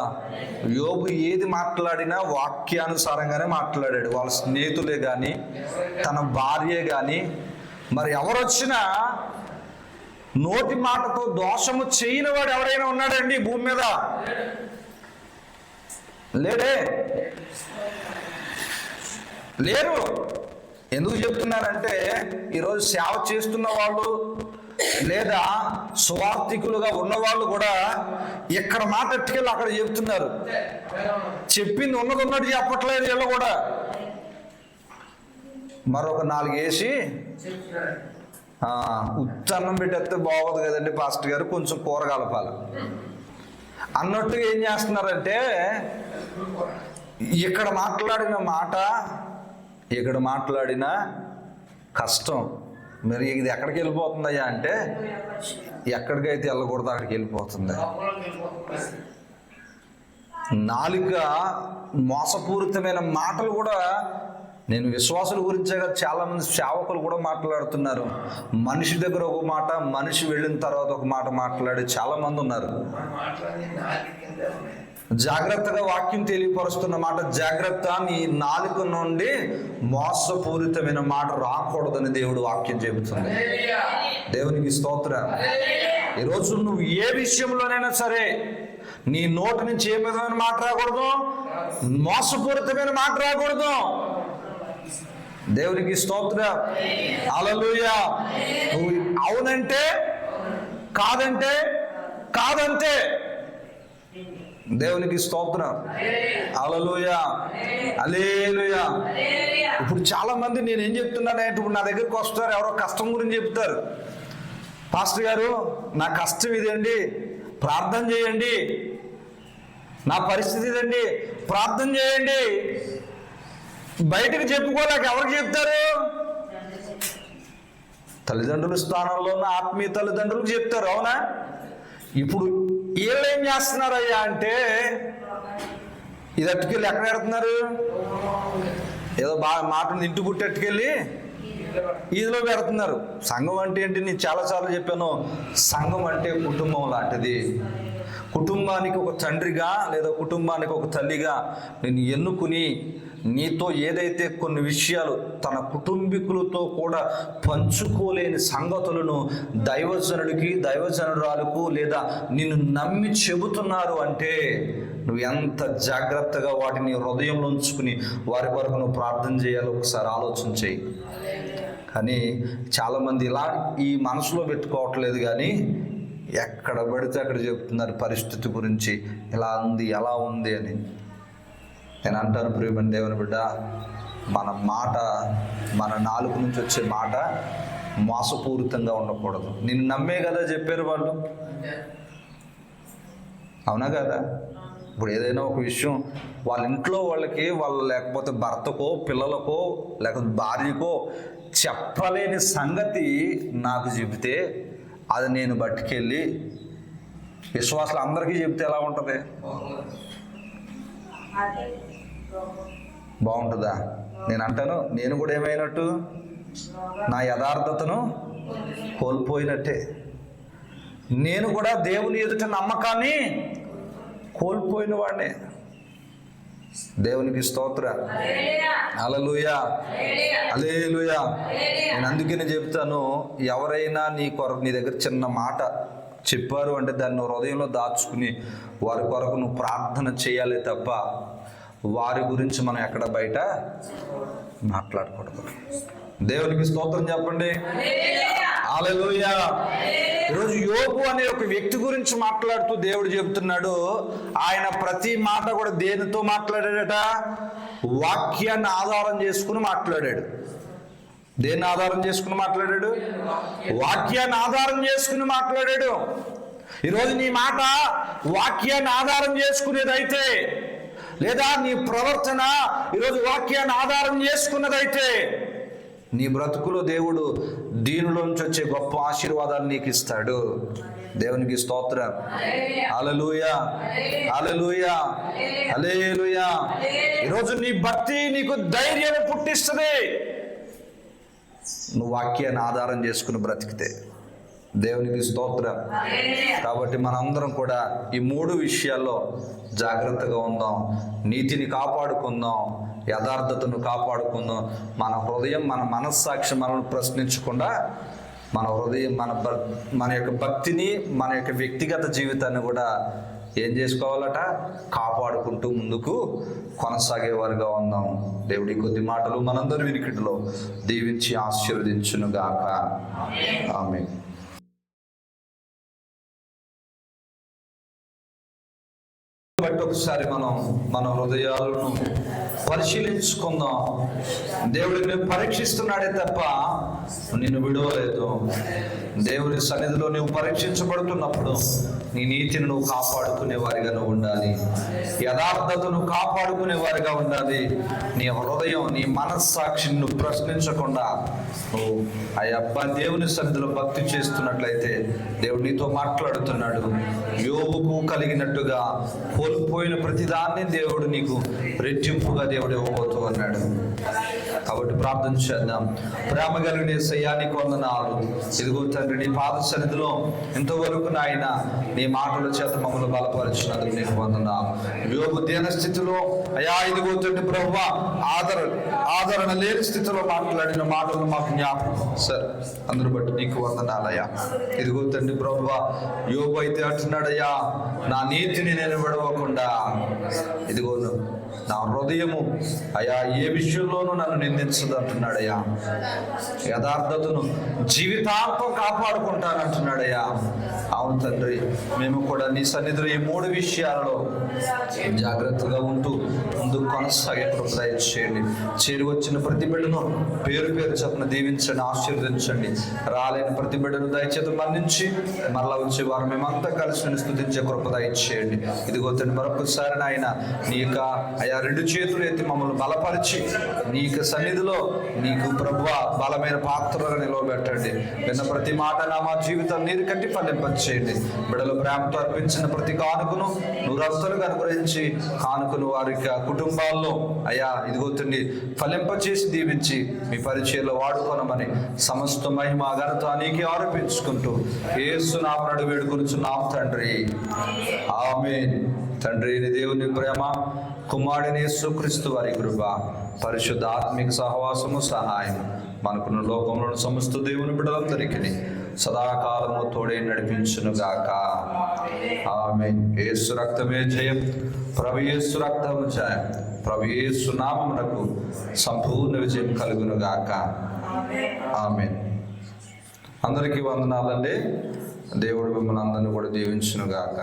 యోబు ఏది మాట్లాడినా వాక్యానుసారంగానే మాట్లాడాడు. వాళ్ళ స్నేహితులే కానీ, తన భార్యే కానీ, మరి ఎవరొచ్చినా నోటి మాటతో దోషము చేయని వాడు ఎవరైనా ఉన్నాడండి భూమి మీద? లేడే, లేరు. ఎందుకు చెప్తున్నారంటే ఈరోజు సేవ చేస్తున్న వాళ్ళు లేదా స్వార్థికులుగా ఉన్నవాళ్ళు కూడా ఎక్కడ మాట ఎట్టుకెళ్ళి అక్కడ చెప్తున్నారు. చెప్పింది ఉన్నట్టు చెప్పట్లేదు. వీళ్ళు కూడా మరొక 4 వేసి ఉత్తన్నం పెట్టేస్తే బాగోదు కదండి పాస్టర్ గారు, కొంచెం కూర కలపాలి అన్నట్టుగా ఏం చేస్తున్నారంటే ఇక్కడ మాట్లాడిన మాట ఇక్కడ మాట్లాడిన కష్టం మరి ఇది ఎక్కడికి వెళ్ళిపోతుందయ్యా అంటే ఎక్కడికైతే వెళ్ళకూడదు అక్కడికి వెళ్ళిపోతుంది. నాలుక మోసపూరితమైన మాటలు కూడా, నేను విశ్వాసుల గురించే కాదు, చాలా మంది సేవకులు కూడా మాట్లాడుతున్నారు. మనిషి దగ్గర ఒక మాట, మనిషి వెళ్ళిన తర్వాత ఒక మాట మాట్లాడి చాలా మంది ఉన్నారు. జాగ్రత్తగా వాక్యం తెలియపరుస్తున్న మాట, జాగ్రత్త, నీ నాలుక నుండి మోసపూరితమైన మాట రాకూడదని దేవుడు వాక్యం చెబుతుంది. దేవునికి స్తోత్రం. ఈరోజు నువ్వు ఏ విషయంలోనైనా సరే నీ నోటి నుంచి ఏ విధమైన మాట రాకూడదు, మోసపూరితమైన మాట రాకూడదు. దేవునికి స్తోత్రం. హల్లెలూయా. నువ్వు అవునంటే కాదంటే కాదంతే. దేవునికి స్తోత్రం. హల్లెలూయా, హల్లెలూయా. ఇప్పుడు చాలా మంది నేనేం చెప్తున్నానంటే, ఇప్పుడు నా దగ్గరికి వస్తారు, ఎవరో కష్టం గురించి చెప్తారు. పాస్టర్ గారు నా కష్టం ఇదండి, ప్రార్థన చేయండి. నా పరిస్థితి ఇదండి, ప్రార్థన చేయండి. బయటకు చెప్పుకోలేక ఎవరికి చెప్తారు? తల్లిదండ్రుల స్థానంలో ఉన్న ఆత్మీయ తల్లిదండ్రులకు చెప్తారు. అవునా? ఇప్పుడు వీళ్ళు ఏం చేస్తున్నారయ్యా అంటే ఇది అట్టుకెళ్ళి ఎక్కడ పెడుతున్నారు? ఏదో బాగా మాటను ఇంటి పుట్టెట్టుకెళ్ళి ఈదిలో పెడుతున్నారు. సంఘం అంటే ఏంటి? నేను చాలాసార్లు చెప్పాను, సంఘం అంటే కుటుంబం లాంటిది. కుటుంబానికి ఒక తండ్రిగా లేదా కుటుంబానికి ఒక తల్లిగా నేను ఎన్నుకుని నీతో ఏదైతే కొన్ని విషయాలు తన కుటుంబీకులతో కూడా పంచుకోలేని సంగతులను దైవజనుడికి, దైవజనురాలకు లేదా నిన్ను నమ్మి చెబుతున్నారు అంటే నువ్వు ఎంత జాగ్రత్తగా వాటిని హృదయంలో ఉంచుకుని వారి కొరకు నువ్వు ప్రార్థన చేయాలో ఒకసారి ఆలోచన చేయి. కానీ చాలామంది ఇలా ఈ మనసులో పెట్టుకోవట్లేదు, కానీ ఎక్కడ పడితే అక్కడ చెప్తున్నారు పరిస్థితి గురించి, ఇలా ఉంది ఎలా ఉంది అని. నేను అంటాను, ప్రియమైన దేవుని బిడ్డ, మన మాట, మన నాలుక నుంచి వచ్చే మాట మోసపూరితంగా ఉండకూడదు. నిన్ను నమ్మే కదా చెప్పారు వాళ్ళు, అవునా కదా? ఇప్పుడు ఏదైనా ఒక విషయం వాళ్ళ ఇంట్లో వాళ్ళకి, వాళ్ళ లేకపోతే భర్తకో పిల్లలకో లేకపోతే భార్యకో చెప్పలేని సంగతి నాకు చెబితే అది నేను బట్టుకెళ్ళి విశ్వాసులు అందరికీ చెప్తే ఎలా ఉంటుంది? బాగుంటుందా? నేను అంటాను, నేను కూడా ఏమైనట్టు, నా యథార్థతను కోల్పోయినట్టే. నేను కూడా దేవుని ఎదుట నమ్మకాన్ని కోల్పోయిన వాడినే. దేవునికి స్తోత్రం. హల్లెలూయా, హల్లెలూయా. నేను అందుకనే చెప్తాను, ఎవరైనా నీ దగ్గర చిన్న మాట చెప్పారు అంటే దాన్ని హృదయంలో దాచుకుని వారి కొరకు నువ్వు ప్రార్థన చేయాలి తప్ప వారి గురించి మనం ఎక్కడ బయట మాట్లాడకూడదు. దేవునికి స్తోత్రం చెప్పండి. హల్లెలూయా. ఈరోజు యోబు అనే ఒక వ్యక్తి గురించి మాట్లాడుతూ దేవుడు చెబుతున్నాడు, ఆయన ప్రతి మాట కూడా దేనితో మాట్లాడాడట? వాక్యాన్ని ఆధారం చేసుకుని మాట్లాడాడు. దేన్ని ఆధారం చేసుకుని మాట్లాడాడు? వాక్యాన్ని ఆధారం చేసుకుని మాట్లాడాడు. ఈరోజు నీ మాట వాక్యాన్ని ఆధారం చేసుకునేదైతే, లేదా నీ ప్రవర్తన ఈరోజు వాక్యాన్ని ఆధారం చేసుకున్నదైతే, నీ బ్రతుకులో దేవుడు దీనిలో నుంచి వచ్చే గొప్ప ఆశీర్వాదాలు నీకు ఇస్తాడు. దేవునికి స్తోత్రం. హల్లెలూయా, హల్లెలూయా, హల్లెలూయా. ఈరోజు నీ భక్తి నీకు ధైర్యం పుట్టిస్తుంది, నువ్వు వాక్యాన్ని ఆధారం చేసుకుని బ్రతికితే. దేవునికి స్తోత్రం. కాబట్టి మనందరం కూడా ఈ 3 విషయాల్లో జాగ్రత్తగా ఉందాం. నీతిని కాపాడుకుందాం, యథార్థతను కాపాడుకుందాం. మన హృదయం, మన మనస్సాక్షి మనల్ని ప్రశ్నించకుండా మన హృదయం, మన యొక్క భక్తిని, మన యొక్క వ్యక్తిగత జీవితాన్ని కూడా ఏం చేసుకోవాలట? కాపాడుకుంటూ ముందుకు కొనసాగేవారుగా ఉందాం. దేవుడి కొద్ది మాటలు మనందరి వినికిడిలో దీవించి ఆశీర్వదించునుగాక. ఆమేన్. బట్టి ఒకసారి మనం మన హృదయాలను పరిశీలించుకుందాం. దేవుడు నిన్ను పరీక్షిస్తున్నాడే తప్ప నిన్ను విడవలేదు. దేవుని సన్నిధిలో నువ్వు పరీక్షించబడుతున్నప్పుడు నీ నీతిని నువ్వు కాపాడుకునే వారిగా నువ్వు ఉండాలి, యథార్థతను కాపాడుకునే వారిగా ఉండాలి. నీ హృదయం, నీ మనస్సాక్షిని నువ్వు ప్రశ్నించకుండా నువ్వు దేవుని సన్నిధిలో భక్తి చేస్తున్నట్లయితే దేవుడు నీతో మాట్లాడుతున్నాడు. యోబుకు కలిగినట్టుగా కోల్పోయిన ప్రతిదాన్ని దేవుడు నీకు రెట్టింపుగా దేవుడు ఇవ్వబోతూ అన్నాడు. కాబట్టి ప్రార్థన చేద్దాం. ప్రేమ కలిగిన యేసయ్యా నీకు వందనాలు. ఇదిగో తండ్రి, నీ పాద సన్నిధిలో ఇంతవరకు నాయన నీ మాటల చేత మమ్మల్ని బలపరిచినందుకు నీకు వందనాలు. యోబు దీన స్థితిలో అయా ఇదిగో తండ్రి ప్రభువా, ఆదరణ లేని స్థితిలో మాట్లాడిన మాటలు మాకు జ్ఞాపకం సార్. అందరూ బట్టి నీకు వందనాలయ్యా. ఇదిగో తండ్రి ప్రభువా, యోబు అయితే అంటున్నాడయ్యా, నా నీతిని నేను విడవకుండా ఇదిగో నా హృదయము అయా ఏ విషయంలోనూ నన్ను నిందించదు అంటున్నాడయ్యా. యథార్థతను జీవితాంతం కాపాడుకుంటానంటున్నాడయ్యా. అవును తండ్రి, మేము కూడా నీ సన్నిధిలో ఈ 3 విషయాలలో జాగ్రత్తగా ఉంటూ ముందుకు కొనసాగే కృప దయచేయండి. చేరి వచ్చిన ప్రతి బిడ్డను పేరు పేరు చొప్పున దీవించండి, ఆశీర్వదించండి. రాలేని ప్రతి బిడ్డను దయచేత మన్నించి మరలా వచ్చే వారు మేమంతా కలిసి నేను స్తుతించే కృప దయచేయండి. ఇదిగో తండ్రి, మరొకసారి నాయన నీ యొక్క అయా 2 చేతులు ఎత్తి మమ్మల్ని బలపరిచి నీకు సన్నిధిలో నీకు ప్రభువా బలమైన పాత్రగా నిలవబెట్టండి. విన్న ప్రతి మాట నా మా జీవితం నీరు కట్టి ఫలింపచేయండి. బిడ్డలు ప్రేమతో అర్పించిన ప్రతి కానుకను 100 అనుగ్రహించి కానుకను వారి కుటుంబాల్లో అయా ఇదిగో తండ్రి ఫలింపచేసి దీవించి మీ పరిచయంలో వాడుకోనమని సమస్త మహిమ ఘనత నీకే ఆరోపించుకుంటూ యేసు నామమున వేడుకొనుచున్నాం తండ్రి. ఆమేన్. తండ్రి దేవుని ప్రేమ, కుమారుడైన యేసుక్రీస్తు వారి కృప, పరిశుద్ధ ఆత్మిక సహవాసము, సహాయం మనకున్న లోకంలోని సమస్త దేవుని బిడ్డలందరికీ సదాకాలము తోడే నడిపించునుగాక. ఆమేన్. యేసు రక్తమే జయం, ప్రభు యేసు రక్తము జయం, ప్రభు యేసు నామమునకు సంపూర్ణ విజయం కలుగునుగాక. ఆమేన్. అందరికీ వందనాలండి. దేవుడు మిమ్మల్ని అందరినీ కూడా దీవించునుగాక.